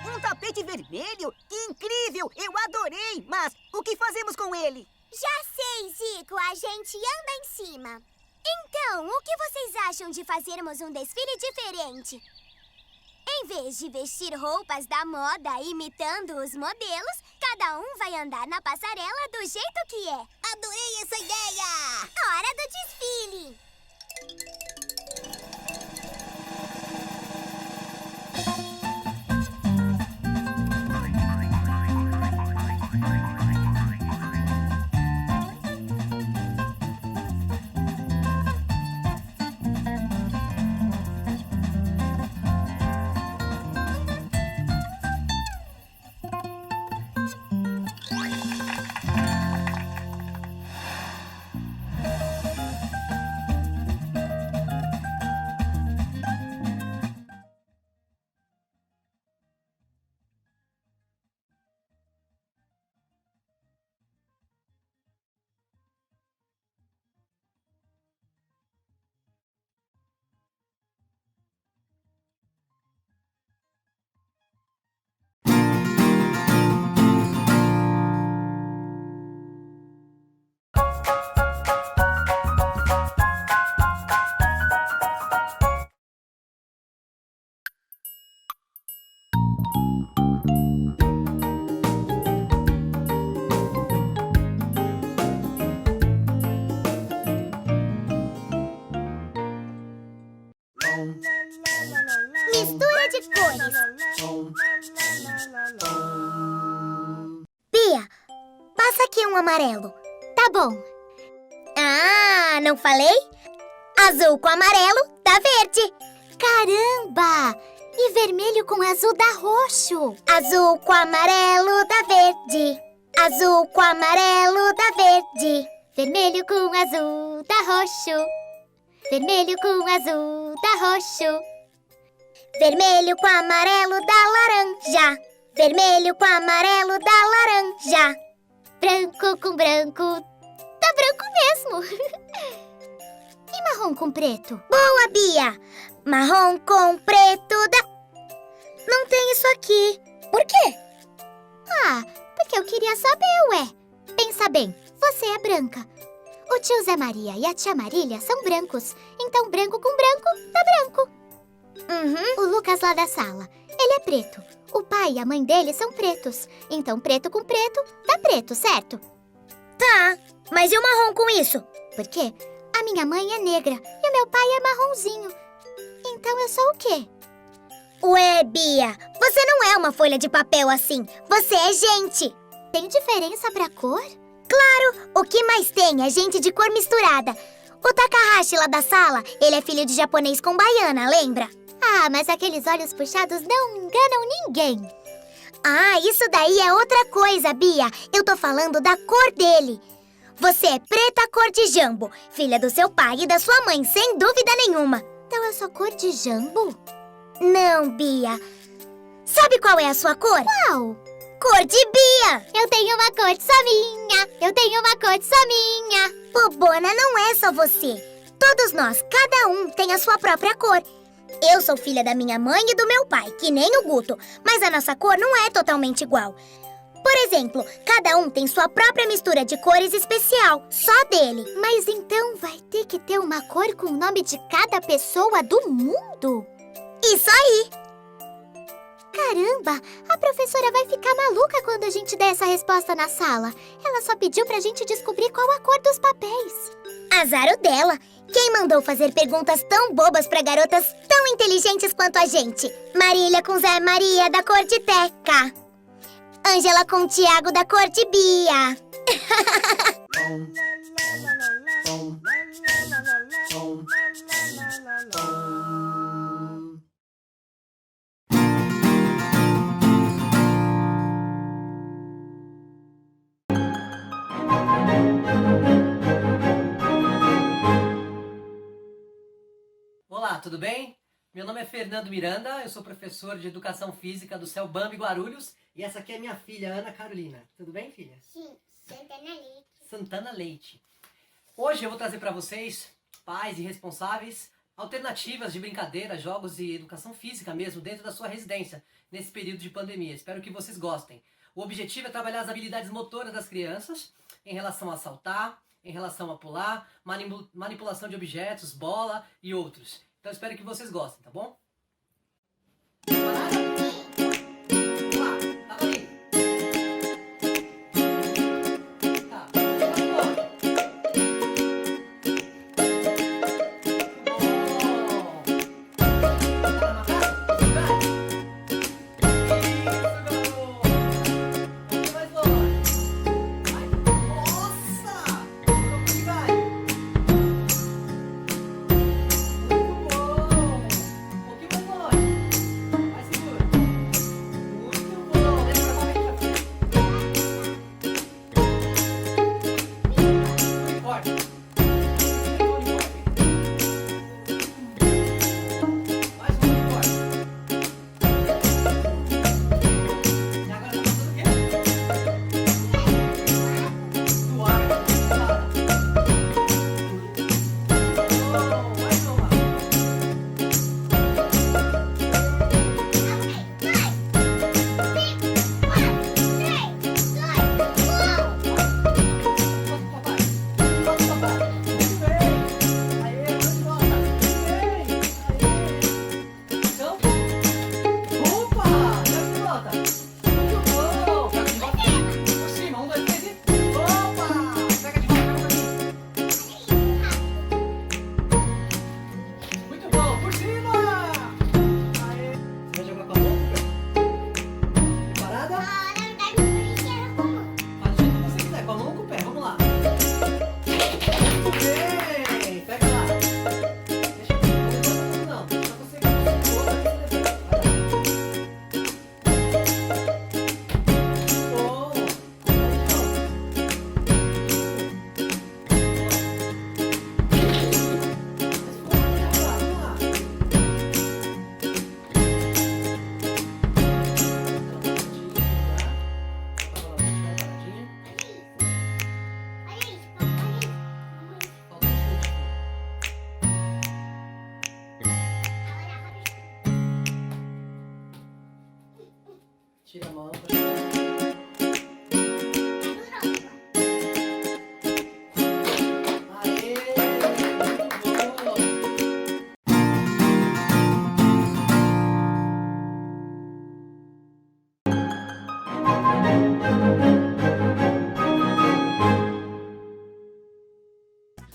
Um tapete vermelho? Que incrível! Eu adorei! Mas o que fazemos com ele? Já sei, Zico. A gente anda em cima. Então, o que vocês acham de fazermos um desfile diferente? Em vez de vestir roupas da moda imitando os modelos, cada um vai andar na passarela do jeito que é. Adorei essa ideia! Hora do desfile! Mistura de cores. Bia, passa aqui um amarelo. Tá bom. Ah, não falei? Azul com amarelo dá verde. Caramba! E vermelho com azul dá roxo. Azul com amarelo dá verde. Azul com amarelo dá verde. Vermelho com azul dá roxo. Vermelho com azul dá roxo. Vermelho com amarelo dá laranja. Vermelho com amarelo dá laranja. Branco com branco dá branco mesmo. E marrom com preto? Boa, Bia! Marrom com preto dá... Não tem isso aqui. Por quê? Ah, porque eu queria saber, ué. Pensa bem, você é branca. O tio Zé Maria e a tia Marília são brancos. Então branco com branco dá branco. O Lucas lá da sala, ele é preto. O pai e a mãe dele são pretos. Então preto com preto dá preto, certo? Tá, mas e o marrom com isso? Por quê? A minha mãe é negra e o meu pai é marronzinho. Então eu sou o quê? Ué, Bia, você não é uma folha de papel assim. Você é gente. Tem diferença pra cor? Claro, o que mais tem é gente de cor misturada. O Takahashi lá da sala, ele é filho de japonês com baiana, lembra? Ah, mas aqueles olhos puxados não enganam ninguém. Ah, isso daí é outra coisa, Bia. Eu tô falando da cor dele. Você é preta cor de jambo, filha do seu pai e da sua mãe, sem dúvida nenhuma. Então eu sou cor de jambo? Não, Bia. Sabe qual é a sua cor? Qual? Cor de Bia. Eu tenho uma cor só minha. Eu tenho uma cor só minha. Bobona, não é só você. Todos nós, cada um tem a sua própria cor. Eu sou filha da minha mãe e do meu pai, que nem o Guto. Mas a nossa cor não é totalmente igual. Por exemplo, cada um tem sua própria mistura de cores especial, só dele. Mas então vai ter que ter uma cor com o nome de cada pessoa do mundo? Isso aí! Caramba, a professora vai ficar maluca quando a gente der essa resposta na sala. Ela só pediu pra gente descobrir qual a cor dos papéis. Azar o dela! Quem mandou fazer perguntas tão bobas pra garotas tão inteligentes quanto a gente? Marília com Zé Maria, da cor de Teca. Ângela com Tiago, da cor de Bia. Olá, tudo bem? Meu nome é Fernando Miranda, eu sou professor de Educação Física do CELBAMB Guarulhos e essa aqui é minha filha, Ana Carolina. Tudo bem, filha? Sim, Santana Leite. Santana Leite. Hoje eu vou trazer para vocês, pais e responsáveis, alternativas de brincadeira, jogos e educação física mesmo dentro da sua residência, nesse período de pandemia. Espero que vocês gostem. O objetivo é trabalhar as habilidades motoras das crianças em relação a saltar, em relação a pular, manipulação de objetos, bola e outros. Então espero que vocês gostem, tá bom? Tira a mão.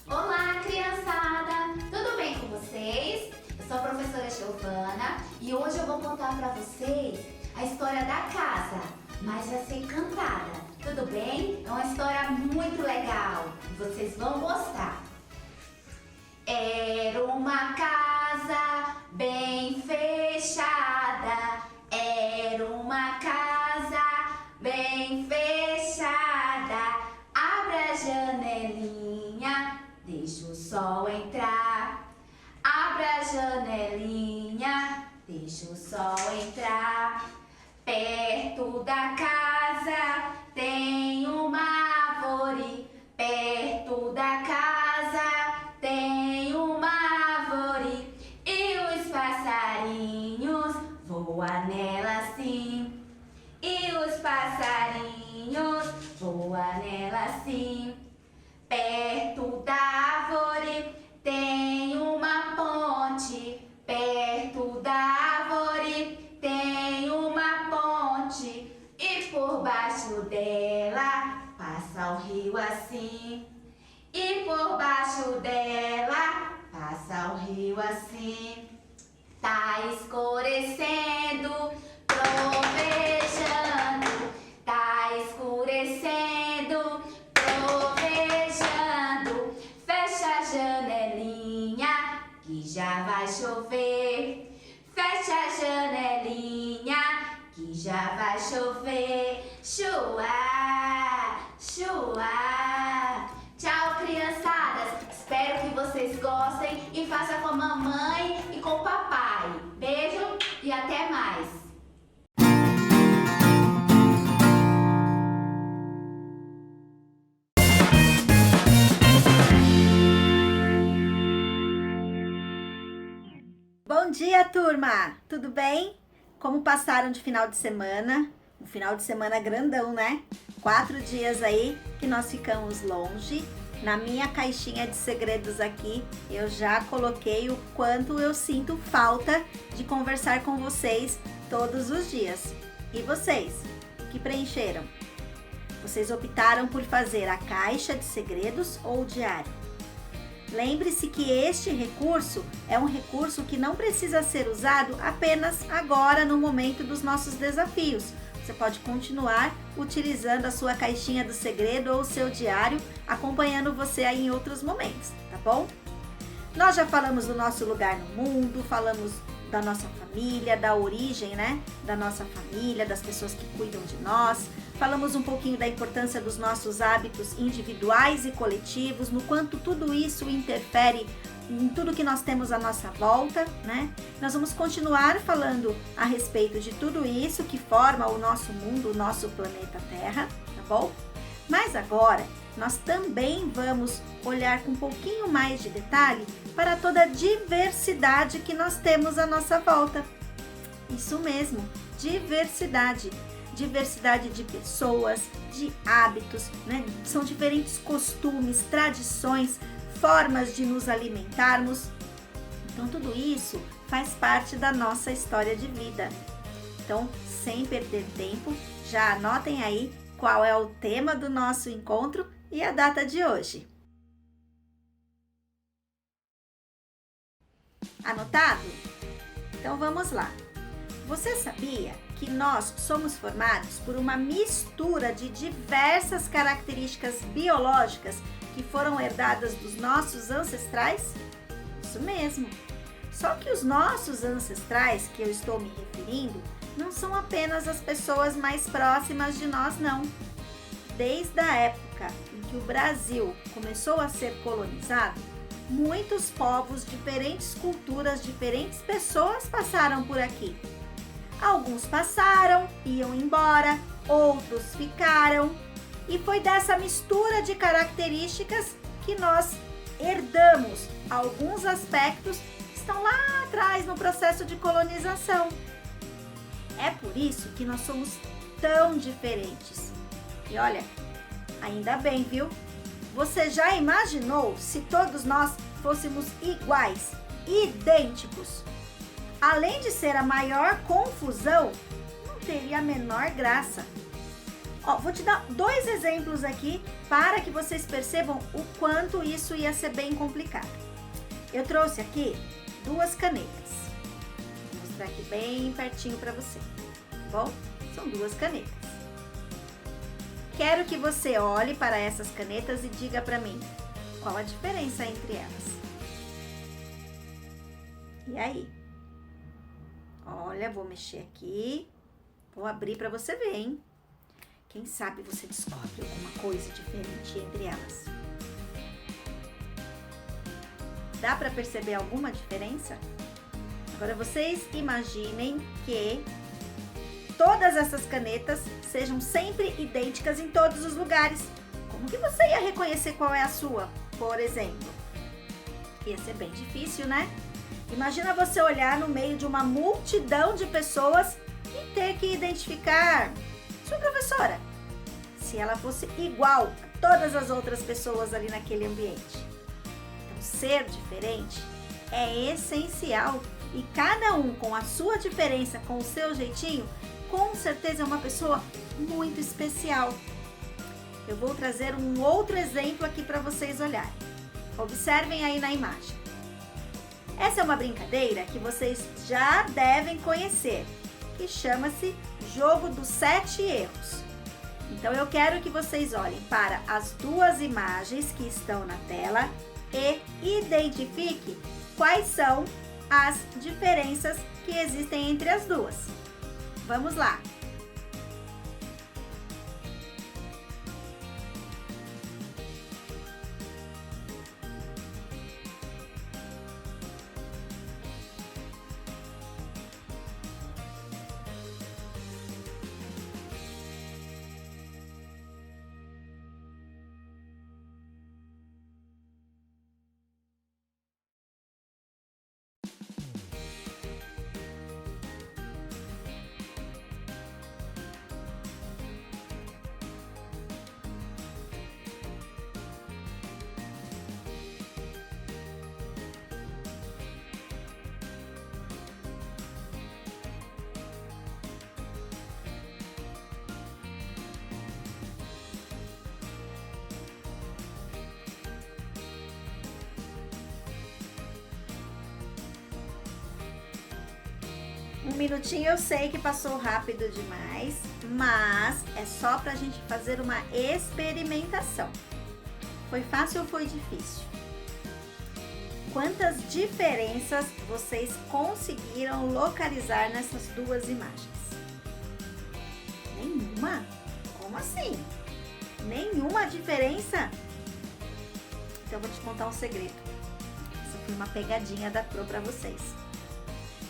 Olá, criançada! Tudo bem com vocês? Eu sou a professora Giovana e hoje eu vou contar pra vocês a história da casa, mas vai ser cantada, tudo bem? É uma história muito legal e vocês vão gostar. Era uma casa bem fechada, era uma casa bem fechada. Abre a janelinha, deixa o sol entrar. Abre a janelinha, deixa o sol entrar. Perto da casa tem uma árvore. Perto da casa tem uma árvore. E os passarinhos voam nela sim. E os passarinhos voam nela sim. Perto da árvore tem uma ponte. Perto da árvore tem uma ponte. E por baixo dela passa o rio assim. E por baixo dela passa o rio assim. Tá escurecendo, trovejando. Tá escurecendo, trovejando. Fecha a janelinha que já vai chover. Fecha a janelinha que já vai chover. Chua, chua. Tchau, criançadas. Espero que vocês gostem e façam com a mamãe e com o papai. Beijo e até mais. Bom dia, turma! Tudo bem? Como passaram de final de semana? Um final de semana grandão, né? 4 dias aí que nós ficamos longe. Na minha caixinha de segredos aqui, eu já coloquei o quanto eu sinto falta de conversar com vocês todos os dias. E vocês, que preencheram? Vocês optaram por fazer a caixa de segredos ou o diário? Lembre-se que este recurso é um recurso que não precisa ser usado apenas agora no momento dos nossos desafios. Você pode continuar utilizando a sua caixinha do segredo ou o seu diário, acompanhando você aí em outros momentos, tá bom? Nós já falamos do nosso lugar no mundo, falamos da nossa família, da origem, né? Da nossa família, das pessoas que cuidam de nós. Falamos um pouquinho da importância dos nossos hábitos individuais e coletivos, no quanto tudo isso interfere em tudo que nós temos à nossa volta, né? Nós vamos continuar falando a respeito de tudo isso que forma o nosso mundo, o nosso planeta Terra, tá bom? Mas agora, nós também vamos olhar com um pouquinho mais de detalhe para toda a diversidade que nós temos à nossa volta. Isso mesmo, diversidade. Diversidade de pessoas, de hábitos, né? São diferentes costumes, tradições, formas de nos alimentarmos. Então, tudo isso faz parte da nossa história de vida. Então, sem perder tempo, já anotem aí qual é o tema do nosso encontro e a data de hoje. Anotado? Então, vamos lá. Você sabia que nós somos formados por uma mistura de diversas características biológicas que foram herdadas dos nossos ancestrais? Isso mesmo. Só que os nossos ancestrais, que eu estou me referindo, não são apenas as pessoas mais próximas de nós, não. Desde a época em que o Brasil começou a ser colonizado, muitos povos, diferentes culturas, diferentes pessoas passaram por aqui. Alguns passaram, iam embora, outros ficaram. E foi dessa mistura de características que nós herdamos alguns aspectos que estão lá atrás no processo de colonização. É por isso que nós somos tão diferentes. E olha, ainda bem, viu? Você já imaginou se todos nós fôssemos iguais, idênticos? Além de ser a maior confusão, não teria a menor graça. Ó, vou te dar 2 exemplos aqui para que vocês percebam o quanto isso ia ser bem complicado. Eu trouxe aqui 2 canetas. Vou mostrar aqui bem pertinho para você. Bom, são 2 canetas. Quero que você olhe para essas canetas e diga para mim qual a diferença entre elas. E aí? Olha, vou mexer aqui. Vou abrir para você ver, hein? Quem sabe você descobre alguma coisa diferente entre elas. Dá para perceber alguma diferença? Agora vocês imaginem que todas essas canetas sejam sempre idênticas em todos os lugares. Como que você ia reconhecer qual é a sua, por exemplo? Ia ser bem difícil, né? Imagina você olhar no meio de uma multidão de pessoas e ter que identificar sua professora, se ela fosse igual a todas as outras pessoas ali naquele ambiente. Então, ser diferente é essencial e cada um com a sua diferença, com o seu jeitinho, com certeza é uma pessoa muito especial. Eu vou trazer um outro exemplo aqui para vocês olharem. Observem aí na imagem. Essa é uma brincadeira que vocês já devem conhecer, que chama-se Jogo dos 7 Erros. Então eu quero que vocês olhem para as 2 imagens que estão na tela e identifiquem quais são as diferenças que existem entre as 2. Vamos lá! Um minutinho eu sei que passou rápido demais, mas é só pra gente fazer uma experimentação. Foi fácil ou foi difícil? Quantas diferenças vocês conseguiram localizar nessas 2 imagens? Nenhuma? Como assim? Nenhuma diferença? Então eu vou te contar um segredo. Essa foi uma pegadinha da Pro pra vocês.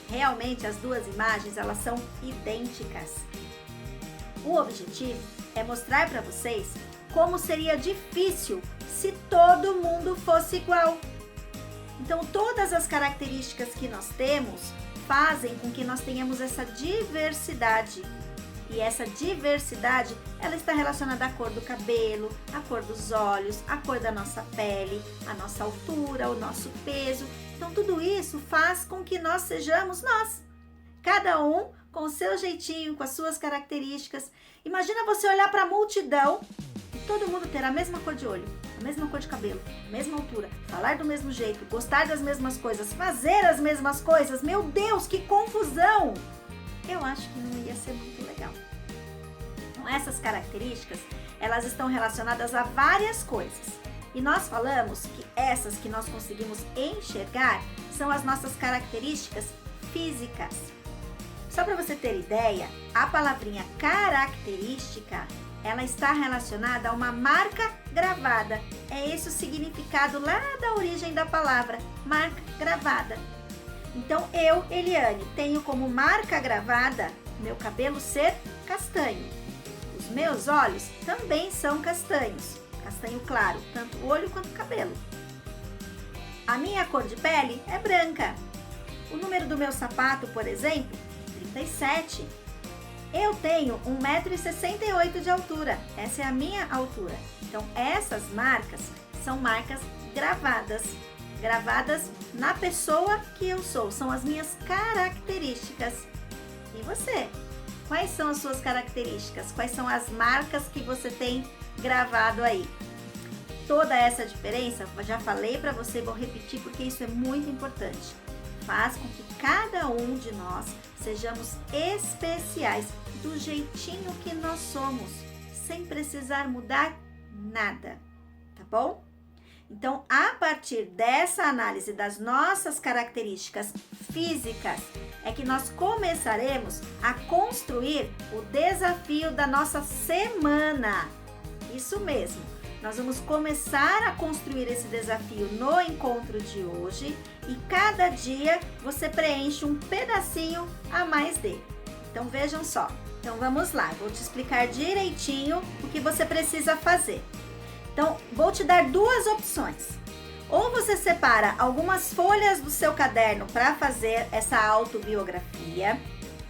Realmente as 2 imagens, elas são idênticas. O objetivo é mostrar para vocês como seria difícil se todo mundo fosse igual. Então, todas as características que nós temos fazem com que nós tenhamos essa diversidade. E essa diversidade, ela está relacionada à cor do cabelo, à cor dos olhos, à cor da nossa pele, à nossa altura, ao nosso peso. Então, tudo isso faz com que nós sejamos nós. Cada um com o seu jeitinho, com as suas características. Imagina você olhar para a multidão e todo mundo ter a mesma cor de olho, a mesma cor de cabelo, a mesma altura, falar do mesmo jeito, gostar das mesmas coisas, fazer as mesmas coisas. Meu Deus, que confusão! Eu acho que não ia ser muito legal. Então, essas características, elas estão relacionadas a várias coisas. E nós falamos que essas que nós conseguimos enxergar são as nossas características físicas. Só para você ter ideia, a palavrinha característica, ela está relacionada a uma marca gravada. É esse o significado lá da origem da palavra, marca gravada. Então eu, Eliane, tenho como marca gravada meu cabelo ser castanho. Os meus olhos também são castanhos. Castanho claro, tanto o olho quanto o cabelo. A minha cor de pele é branca. O número do meu sapato, por exemplo, 37. Eu tenho 1,68 m de altura. Essa é a minha altura. Então, essas marcas são marcas gravadas. Gravadas na pessoa que eu sou. São as minhas características. E você? Quais são as suas características? Quais são as marcas que você tem gravado aí? Toda essa diferença, já falei para você, vou repetir porque isso é muito importante. Faz com que cada um de nós sejamos especiais do jeitinho que nós somos, sem precisar mudar nada, tá bom? Então, a partir dessa análise das nossas características físicas, é que nós começaremos a construir o desafio da nossa semana. Isso mesmo, nós vamos começar a construir esse desafio no encontro de hoje e cada dia você preenche um pedacinho a mais dele. Então, vejam só. Então, vamos lá, vou te explicar direitinho o que você precisa fazer. Então, vou te dar duas opções. Ou você separa algumas folhas do seu caderno para fazer essa autobiografia,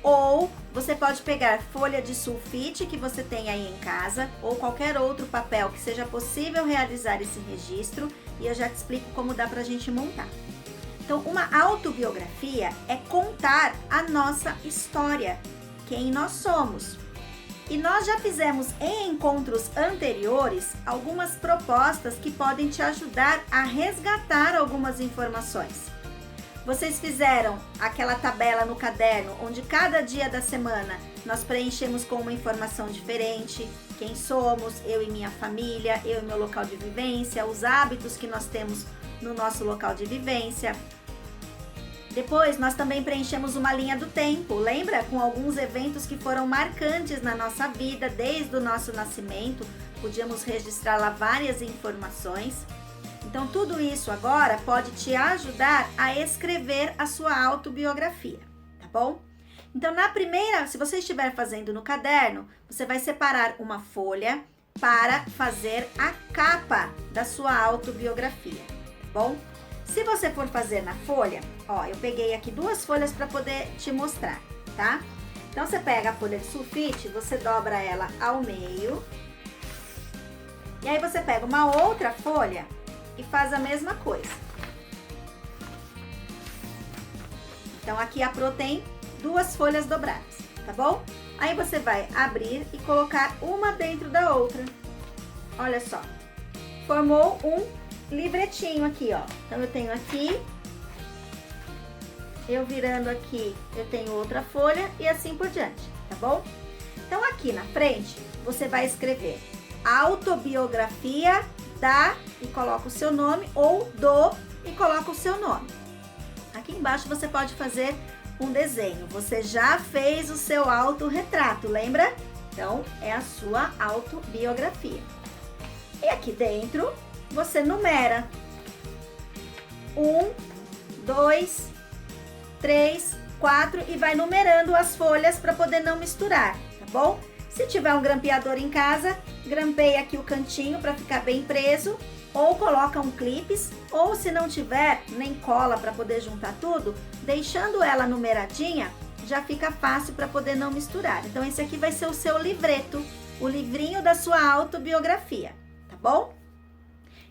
ou você pode pegar folha de sulfite que você tem aí em casa, ou qualquer outro papel que seja possível realizar esse registro, e eu já te explico como dá pra gente montar. Então, uma autobiografia é contar a nossa história, quem nós somos. E nós já fizemos em encontros anteriores algumas propostas que podem te ajudar a resgatar algumas informações. Vocês fizeram aquela tabela no caderno onde cada dia da semana nós preenchemos com uma informação diferente, quem somos, eu e minha família, eu e meu local de vivência, os hábitos que nós temos no nosso local de vivência. Depois, nós também preenchemos uma linha do tempo, lembra? Com alguns eventos que foram marcantes na nossa vida, desde o nosso nascimento. Podíamos registrar lá várias informações. Então, tudo isso agora pode te ajudar a escrever a sua autobiografia, tá bom? Então, na primeira, se você estiver fazendo no caderno, você vai separar uma folha para fazer a capa da sua autobiografia, tá bom? Se você for fazer na folha, ó, eu peguei aqui 2 folhas para poder te mostrar, tá? Então, você pega a folha de sulfite, você dobra ela ao meio. E aí, você pega uma outra folha e faz a mesma coisa. Então, aqui a Pro tem 2 folhas dobradas, tá bom? Aí, você vai abrir e colocar uma dentro da outra. Olha só, formou um livretinho aqui, ó. Então, eu tenho aqui, eu virando aqui, eu tenho outra folha e assim por diante, tá bom? Então, aqui na frente, você vai escrever autobiografia da e coloca o seu nome, ou do e coloca o seu nome. Aqui embaixo você pode fazer um desenho. Você já fez o seu autorretrato, lembra? Então, é a sua autobiografia. E aqui dentro, você numera 1, 2, 3, 4 e vai numerando as folhas para poder não misturar, tá bom? Se tiver um grampeador em casa, grampeia aqui o cantinho para ficar bem preso, ou coloca um clips, ou se não tiver, nem cola para poder juntar tudo, deixando ela numeradinha, já fica fácil para poder não misturar. Então, esse aqui vai ser o seu livreto, o livrinho da sua autobiografia, tá bom?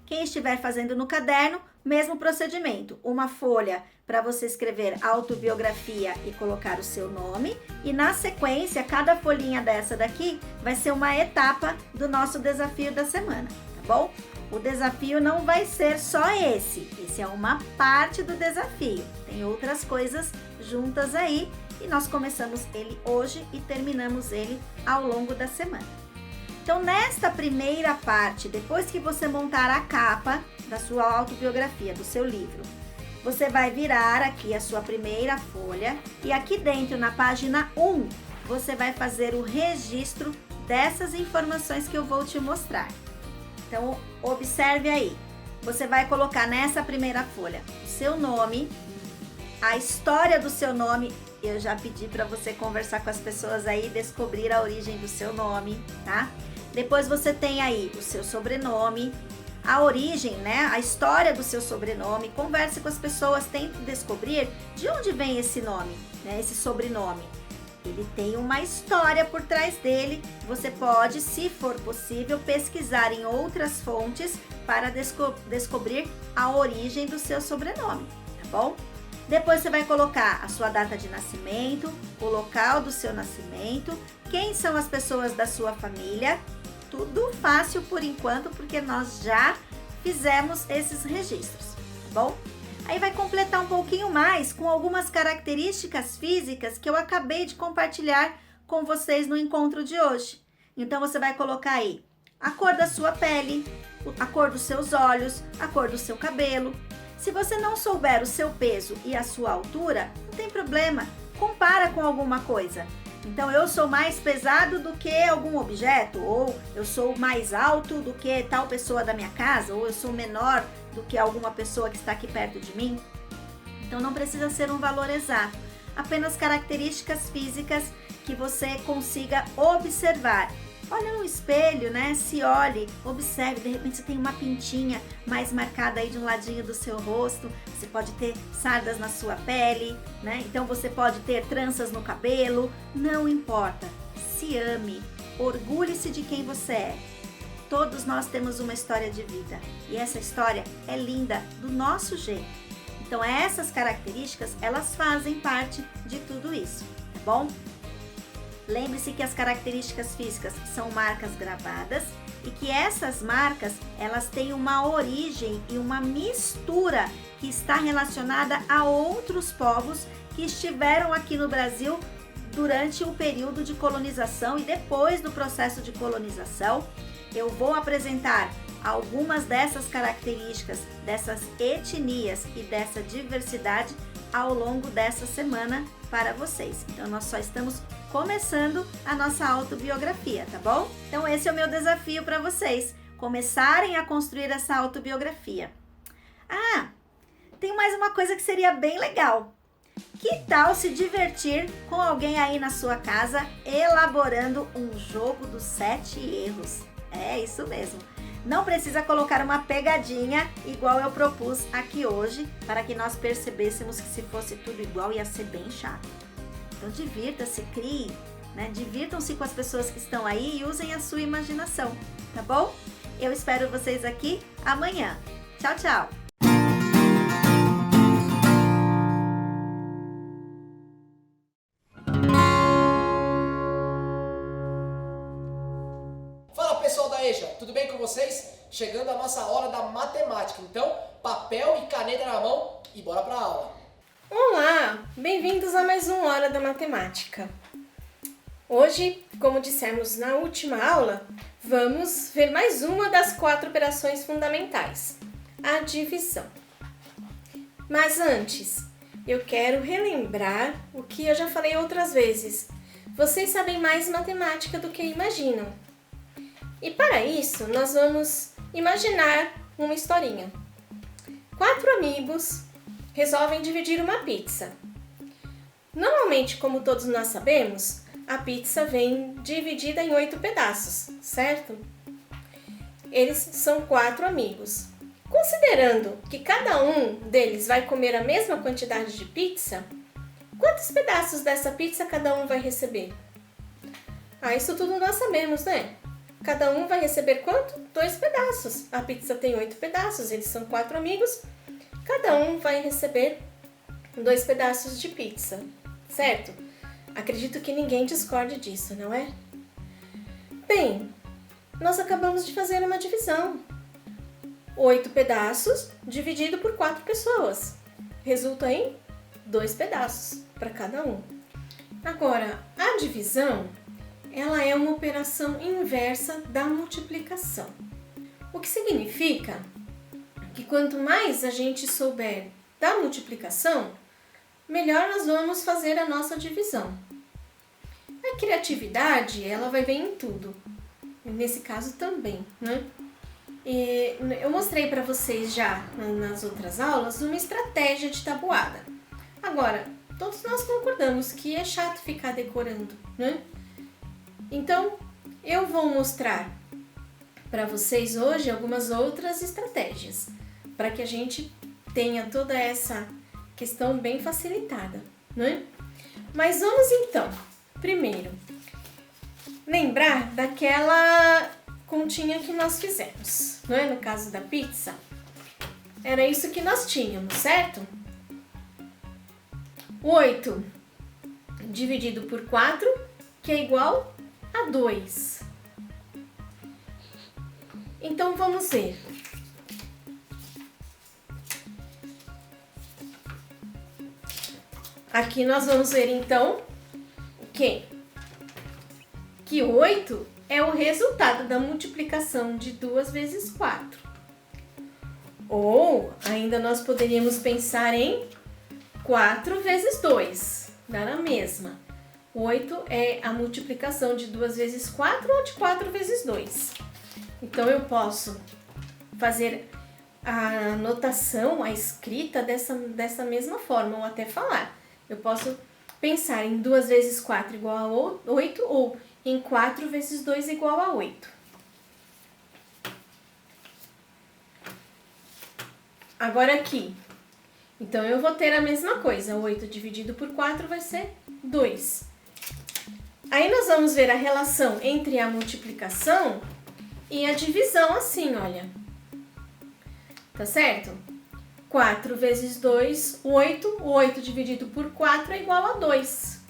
Quem estiver fazendo no caderno, mesmo procedimento. Uma folha para você escrever autobiografia e colocar o seu nome. E na sequência, cada folhinha dessa daqui vai ser uma etapa do nosso desafio da semana, tá bom? O desafio não vai ser só esse. Esse é uma parte do desafio. Tem outras coisas juntas aí. E nós começamos ele hoje e terminamos ele ao longo da semana. Então, nesta primeira parte, depois que você montar a capa da sua autobiografia, do seu livro, você vai virar aqui a sua primeira folha e aqui dentro, na página 1, você vai fazer o registro dessas informações que eu vou te mostrar. Então, observe aí. Você vai colocar nessa primeira folha o seu nome, a história do seu nome. Eu já pedi para você conversar com as pessoas aí, descobrir a origem do seu nome, tá? Depois você tem aí o seu sobrenome, a origem, né? A história do seu sobrenome. Converse com as pessoas, tente descobrir de onde vem esse nome, né? Esse sobrenome. ele tem uma história por trás dele. Você pode, se for possível, pesquisar em outras fontes para descobrir a origem do seu sobrenome, tá bom? Depois você vai colocar a sua data de nascimento, o local do seu nascimento, quem são as pessoas da sua família. Tudo fácil por enquanto, porque nós já fizemos esses registros, tá bom? Aí vai completar um pouquinho mais com algumas características físicas que eu acabei de compartilhar com vocês no encontro de hoje. Então você vai colocar aí a cor da sua pele, a cor dos seus olhos, a cor do seu cabelo. Se você não souber o seu peso e a sua altura, não tem problema, compara com alguma coisa. Então eu sou mais pesado do que algum objeto, ou eu sou mais alto do que tal pessoa da minha casa, ou eu sou menor do que alguma pessoa que está aqui perto de mim. Então não precisa ser um valor exato, apenas características físicas que você consiga observar. Olha no espelho, né? Se olhe, observe, de repente você tem uma pintinha mais marcada aí de um ladinho do seu rosto, você pode ter sardas na sua pele, né? Então você pode ter tranças no cabelo, não importa. Se ame, orgulhe-se de quem você é. Todos nós temos uma história de vida e essa história é linda do nosso jeito. Então essas características, elas fazem parte de tudo isso, tá bom? Lembre-se que as características físicas são marcas gravadas e que essas marcas, elas têm uma origem e uma mistura que está relacionada a outros povos que estiveram aqui no Brasil durante o período de colonização e depois do processo de colonização. Eu vou apresentar algumas dessas características, dessas etnias e dessa diversidade ao longo dessa semana para vocês. Então nós só estamos começando a nossa autobiografia, tá bom? Então esse é o meu desafio para vocês, começarem a construir essa autobiografia. Ah, tem mais uma coisa que seria bem legal. Que tal se divertir com alguém aí na sua casa elaborando um jogo dos 7 erros? É isso mesmo. Não precisa colocar uma pegadinha igual eu propus aqui hoje, para que nós percebêssemos que se fosse tudo igual ia ser bem chato. Então divirta-se, crie, né? Divirtam-se com as pessoas que estão aí e usem a sua imaginação, tá bom? Eu espero vocês aqui amanhã. Tchau, tchau! Fala pessoal da EJA, tudo bem com vocês? Chegando a nossa hora da matemática, então papel e caneta na mão e bora pra aula! Olá, bem-vindos a mais uma Hora da Matemática. Hoje, como dissemos na última aula, vamos ver mais uma das 4 operações fundamentais, a divisão. Mas antes, eu quero relembrar o que eu já falei outras vezes. Vocês sabem mais matemática do que imaginam. E para isso, nós vamos imaginar uma historinha. 4 amigos resolvem dividir uma pizza. Normalmente, como todos nós sabemos, a pizza vem dividida em 8 pedaços, certo? Eles são 4 amigos. Considerando que cada um deles vai comer a mesma quantidade de pizza, quantos pedaços dessa pizza cada um vai receber? Isso tudo nós sabemos, né? Cada um vai receber quanto? 2 pedaços. A pizza tem 8 pedaços, eles são 4 amigos. Cada um vai receber 2 pedaços de pizza, certo? Acredito que ninguém discorde disso, não é? Bem, nós acabamos de fazer uma divisão. 8 pedaços dividido por 4 pessoas. Resulta em 2 pedaços para cada um. Agora, a divisão, ela é uma operação inversa da multiplicação. O que significa que quanto mais a gente souber da multiplicação, melhor nós vamos fazer a nossa divisão. A criatividade, ela vai vir em tudo. Nesse caso também, né? E eu mostrei para vocês já nas outras aulas uma estratégia de tabuada. Agora, todos nós concordamos que é chato ficar decorando, né? Então, eu vou mostrar para vocês hoje algumas outras estratégias, para que a gente tenha toda essa questão bem facilitada, né? Mas vamos então primeiro, lembrar daquela continha que nós fizemos, não é? No caso da pizza, era isso que nós tínhamos, certo? 8 dividido por 4, que é igual a 2. Então, vamos ver. Aqui nós vamos ver, então, o quê? Que 8 é o resultado da multiplicação de 2 vezes 4. Ou, ainda nós poderíamos pensar em 4 vezes 2, dá na mesma. 8 é a multiplicação de 2 vezes 4 ou de 4 vezes 2. Então, eu posso fazer a notação, a escrita dessa mesma forma, ou até falar. Eu posso pensar em 2 vezes 4 igual a 8 ou em 4 vezes 2 igual a 8. Agora aqui, então eu vou ter a mesma coisa, 8 dividido por 4 vai ser 2. Aí nós vamos ver a relação entre a multiplicação e a divisão assim, olha. Tá certo? 4 vezes 2, 8. 8 dividido por 4 é igual a 2.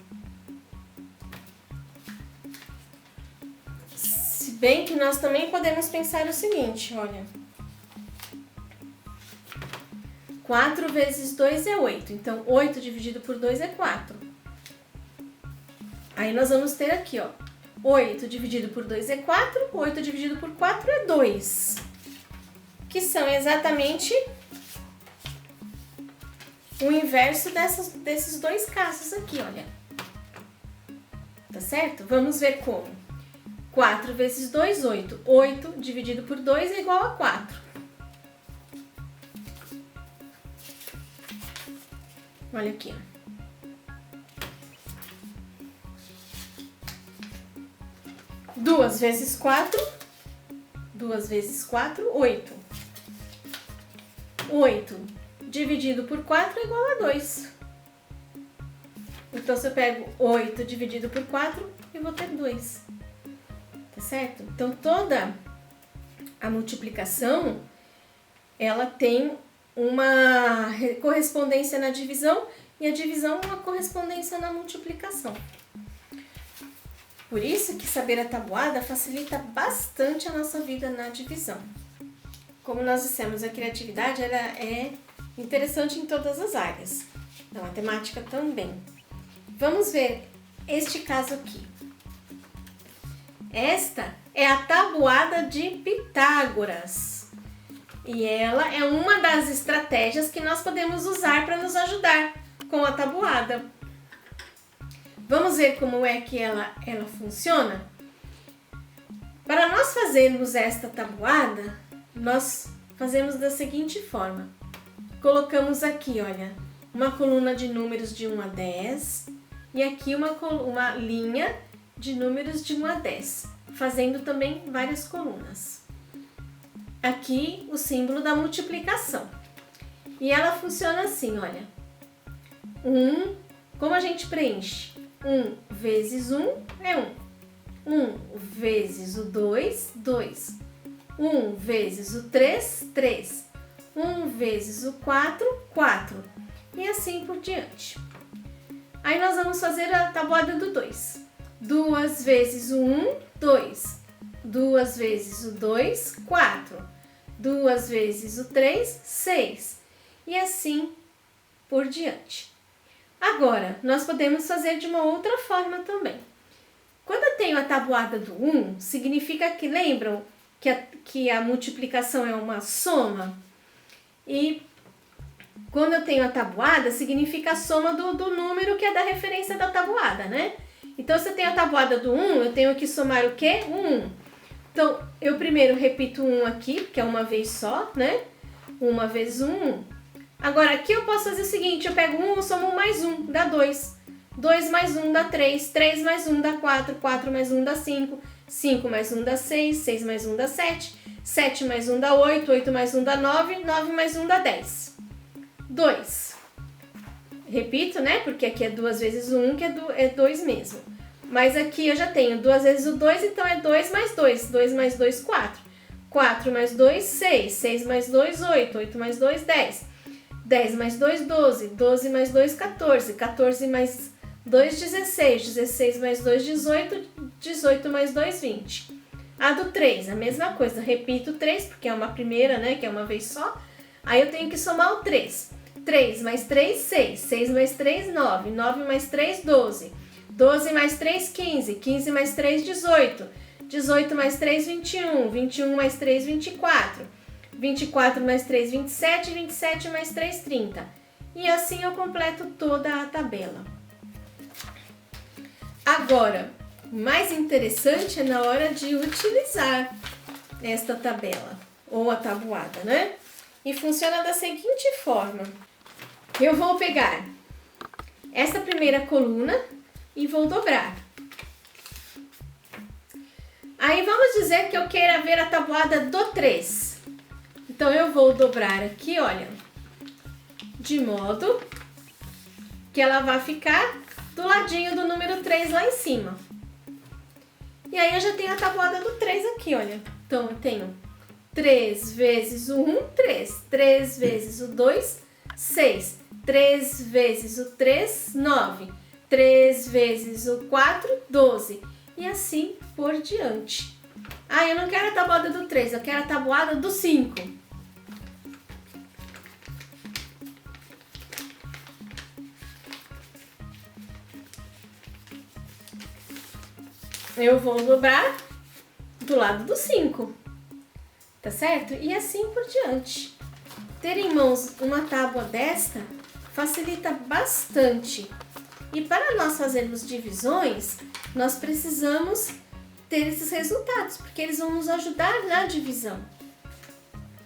Se bem que nós também podemos pensar o seguinte, olha. 4 vezes 2 é 8. Então, 8 dividido por 2 é 4. Aí nós vamos ter aqui, ó. 8 dividido por 2 é 4. 8 dividido por 4 é 2. Que são exatamente o inverso desses dois casos aqui, olha. Tá certo? Vamos ver como. 4 vezes 2, 8. 8 dividido por 2 é igual a 4. Olha aqui, ó. 2 vezes 4. 2 vezes 4, 8. 8 dividido por 4 é igual a 2. Então, se eu pego 8 dividido por 4, eu vou ter 2. Tá certo? Então, toda a multiplicação, ela tem uma correspondência na divisão e a divisão uma correspondência na multiplicação. Por isso que saber a tabuada facilita bastante a nossa vida na divisão. Como nós dissemos, a criatividade ela é interessante em todas as áreas, na matemática também. Vamos ver este caso aqui. Esta é a tabuada de Pitágoras. E ela é uma das estratégias que nós podemos usar para nos ajudar com a tabuada. Vamos ver como é que ela funciona? Para nós fazermos esta tabuada, nós fazemos da seguinte forma. Colocamos aqui, olha, uma coluna de números de 1 a 10 e aqui uma linha de números de 1 a 10, fazendo também várias colunas. Aqui o símbolo da multiplicação. E ela funciona assim, olha. 1, como a gente preenche? 1 vezes 1 é 1. 1 vezes o 2, 2. 1 vezes o 3, 3. 1 vezes o 4, 4. E assim por diante. Aí nós vamos fazer a tabuada do 2. 2 vezes o 1, 2. 2 vezes o 2, 4. 2 vezes o 3, 6. E assim por diante. Agora, nós podemos fazer de uma outra forma também. Quando eu tenho a tabuada do 1, significa que, lembram que a multiplicação é uma soma? E quando eu tenho a tabuada, significa a soma do número que é da referência da tabuada, né? Então, se eu tenho a tabuada do 1, eu tenho que somar o quê? O 1. Então, eu primeiro repito o 1 aqui, que é uma vez só, né? 1 vezes 1. Agora, aqui eu posso fazer o seguinte, eu pego 1, eu somo 1 mais 1, dá 2. 2 mais 1 dá 3, 3 mais 1 dá 4, 4 mais 1 dá 5, 5 mais 1 dá 6, 6 mais 1 dá 7, 7 mais 1 dá 8, 8 mais 1 dá 9, 9 mais 1 dá 10. 2. Repito, né? Porque aqui é 2 vezes 1, que é 2 mesmo. Mas aqui eu já tenho 2 vezes o 2, então é 2 mais 2. 2 mais 2, 4. 4 mais 2, 6. 6 mais 2, 8. 8 mais 2, 10. 10 mais 2, 12. 12 mais 2, 14. 14 mais 2, 16. 16 mais 2, 18. 18 mais 2, 20. A do 3, a mesma coisa. Repito 3, porque é uma primeira, né? Que é uma vez só. Aí eu tenho que somar o 3. 3 mais 3, 6. 6 mais 3, 9. 9 mais 3, 12. 12 mais 3, 15. 15 mais 3, 18. 18 mais 3, 21. 21 mais 3, 24. 24 mais 3, 27. 27 mais 3, 30. E assim eu completo toda a tabela. Agora, o mais interessante é na hora de utilizar esta tabela, ou a tabuada, né? E funciona da seguinte forma. Eu vou pegar essa primeira coluna e vou dobrar. Aí vamos dizer que eu queira ver a tabuada do 3. Então eu vou dobrar aqui, olha, de modo que ela vai ficar do ladinho do número 3 lá em cima. E aí eu já tenho a tabuada do 3 aqui, olha. Então eu tenho 3 vezes o 1, 3. 3 vezes o 2, 6. 3 vezes o 3, 9. 3 vezes o 4, 12. E assim por diante. Ah, eu não quero a tabuada do 3, eu quero a tabuada do 5. Eu vou dobrar do lado do 5, tá certo? E assim por diante. Ter em mãos uma tábua desta facilita bastante. E para nós fazermos divisões, nós precisamos ter esses resultados, porque eles vão nos ajudar na divisão.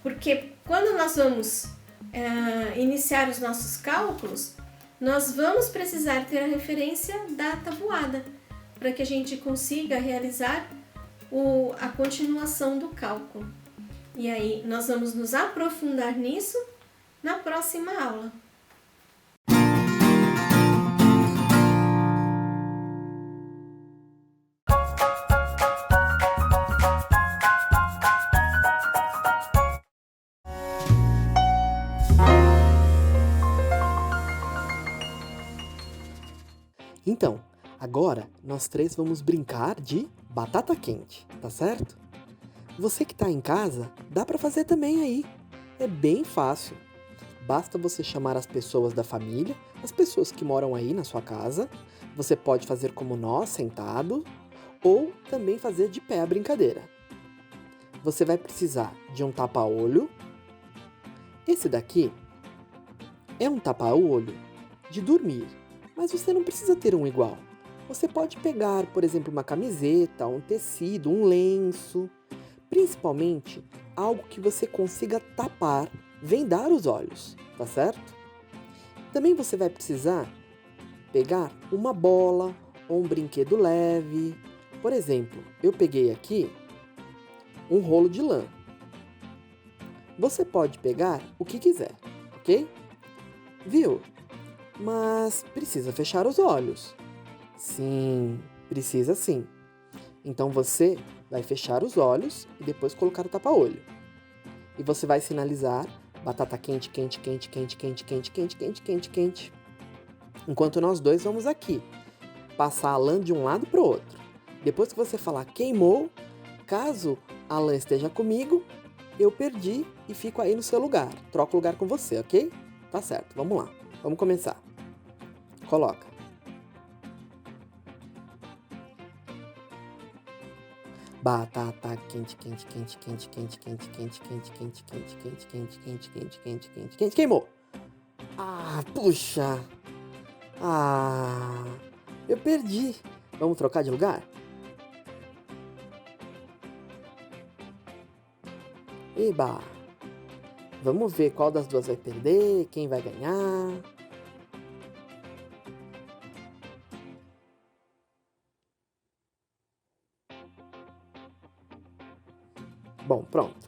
Porque quando nós vamos iniciar os nossos cálculos, nós vamos precisar ter a referência da tabuada, para que a gente consiga realizar a continuação do cálculo. E aí, nós vamos nos aprofundar nisso na próxima aula. Então, agora nós três vamos brincar de batata quente, tá certo? Você que tá em casa, dá pra fazer também aí. É bem fácil. Basta você chamar as pessoas da família, as pessoas que moram aí na sua casa. Você pode fazer como nós, sentado, ou também fazer de pé a brincadeira. Você vai precisar de um tapa-olho. Esse daqui é um tapa-olho de dormir, mas você não precisa ter um igual. Você pode pegar, por exemplo, uma camiseta, um tecido, um lenço, principalmente algo que você consiga tapar, vendar os olhos, tá certo? Também você vai precisar pegar uma bola ou um brinquedo leve. Por exemplo, eu peguei aqui um rolo de lã. Você pode pegar o que quiser, ok? Viu? Mas precisa fechar os olhos. Sim, precisa sim. Então você vai fechar os olhos e depois colocar o tapa-olho. E você vai sinalizar batata quente, quente, quente, quente, quente, quente, quente, quente, quente, quente. Enquanto nós dois vamos aqui passar a lã de um lado para o outro. Depois que você falar queimou, caso a lã esteja comigo, eu perdi e fico aí no seu lugar. Troco o lugar com você, ok? Tá certo, vamos lá. Vamos começar. Coloca. Batata quente, quente, quente, quente, quente, quente, quente, quente, quente, quente, quente, quente, quente, quente, quente, quente, quente, queimou. Ah, puxa. Ah, eu perdi. Vamos trocar de lugar? Eba. Vamos ver qual das duas vai perder, quem vai ganhar. Bom, pronto.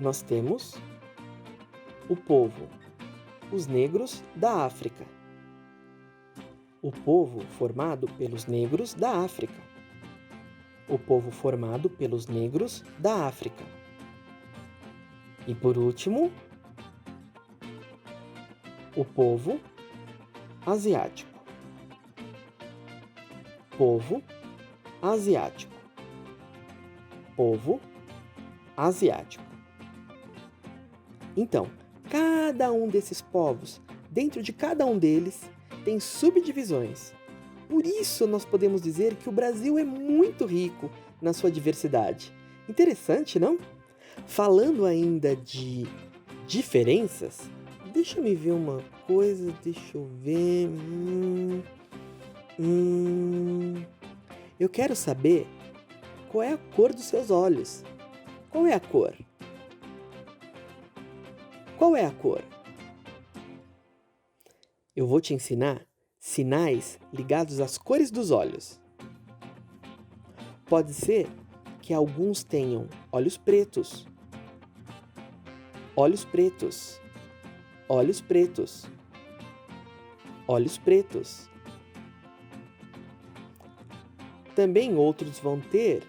nós temos o povo, os negros da África. O povo formado pelos negros da África. O povo formado pelos negros da África. E por último, o povo asiático. Povo asiático. Povo asiático. Então, cada um desses povos, dentro de cada um deles, tem subdivisões. Por isso, nós podemos dizer que o Brasil é muito rico na sua diversidade. Interessante, não? Falando ainda de diferenças, deixa eu ver uma coisa, deixa eu ver. Eu quero saber qual é a cor dos seus olhos. Qual é a cor? Qual é a cor? Eu vou te ensinar sinais ligados às cores dos olhos. Pode ser que alguns tenham olhos pretos, olhos pretos, olhos pretos, olhos pretos. Também outros vão ter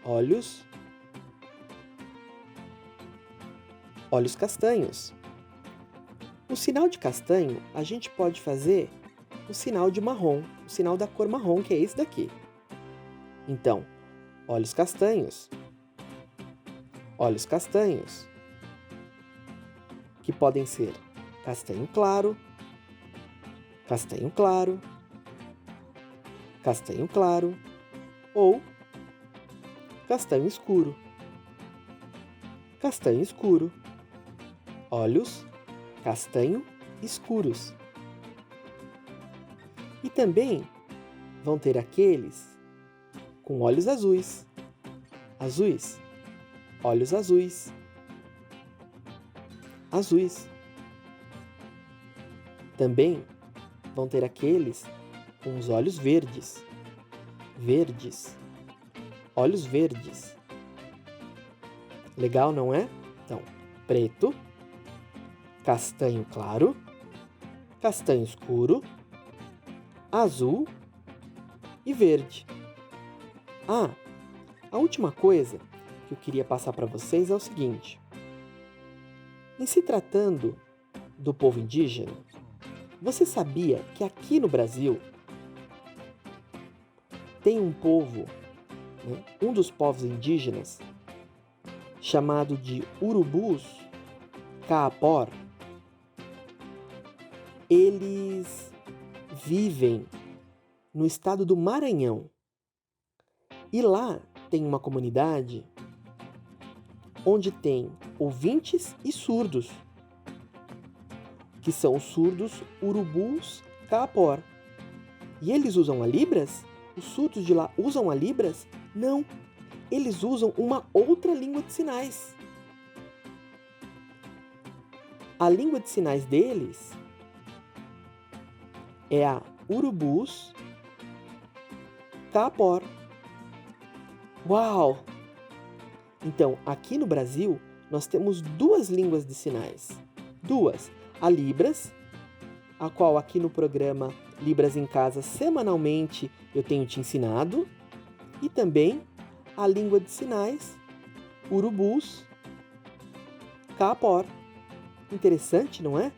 olhos castanhos. O sinal de castanho, a gente pode fazer o sinal de marrom, o sinal da cor marrom, que é esse daqui. Então, olhos castanhos, que podem ser castanho claro, castanho claro, castanho claro ou castanho escuro. Castanho escuro. Olhos castanho escuros. E também vão ter aqueles com olhos azuis. Azuis. Olhos azuis. Azuis. Também vão ter aqueles com os olhos verdes. Verdes. Olhos verdes. Legal, não é? Então, preto, castanho claro, castanho escuro, azul e verde. Ah, a última coisa que eu queria passar para vocês é o seguinte. Em se tratando do povo indígena, você sabia que aqui no Brasil tem um povo, um dos povos indígenas, chamado de Urubus Kaapor? Eles vivem no estado do Maranhão. E lá tem uma comunidade onde tem ouvintes e surdos, que são os surdos Urubus Kaapor. E eles usam a Libras? Os surdos de lá usam a Libras? Não, eles usam uma outra língua de sinais. A língua de sinais deles é a Urubus Kaapor. Uau! Então, aqui no Brasil, nós temos duas línguas de sinais. Duas. A Libras, a qual aqui no programa Libras em Casa, semanalmente, eu tenho te ensinado. E também a língua de sinais Urubus Kaapor. Interessante, não é?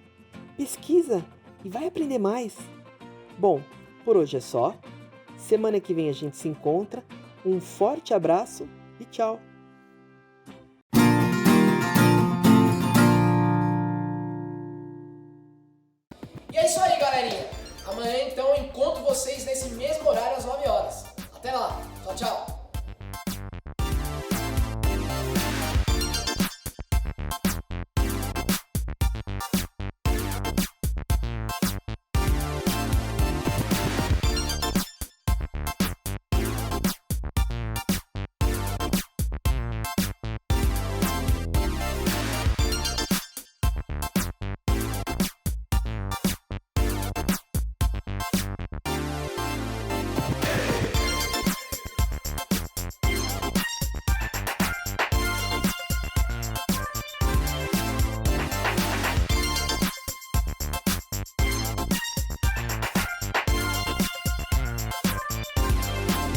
Pesquisa e vai aprender mais. Bom, por hoje é só. Semana que vem a gente se encontra. Um forte abraço e tchau! E é isso aí, galerinha. Amanhã, então, eu encontro vocês nesse mesmo horário, às 9 horas.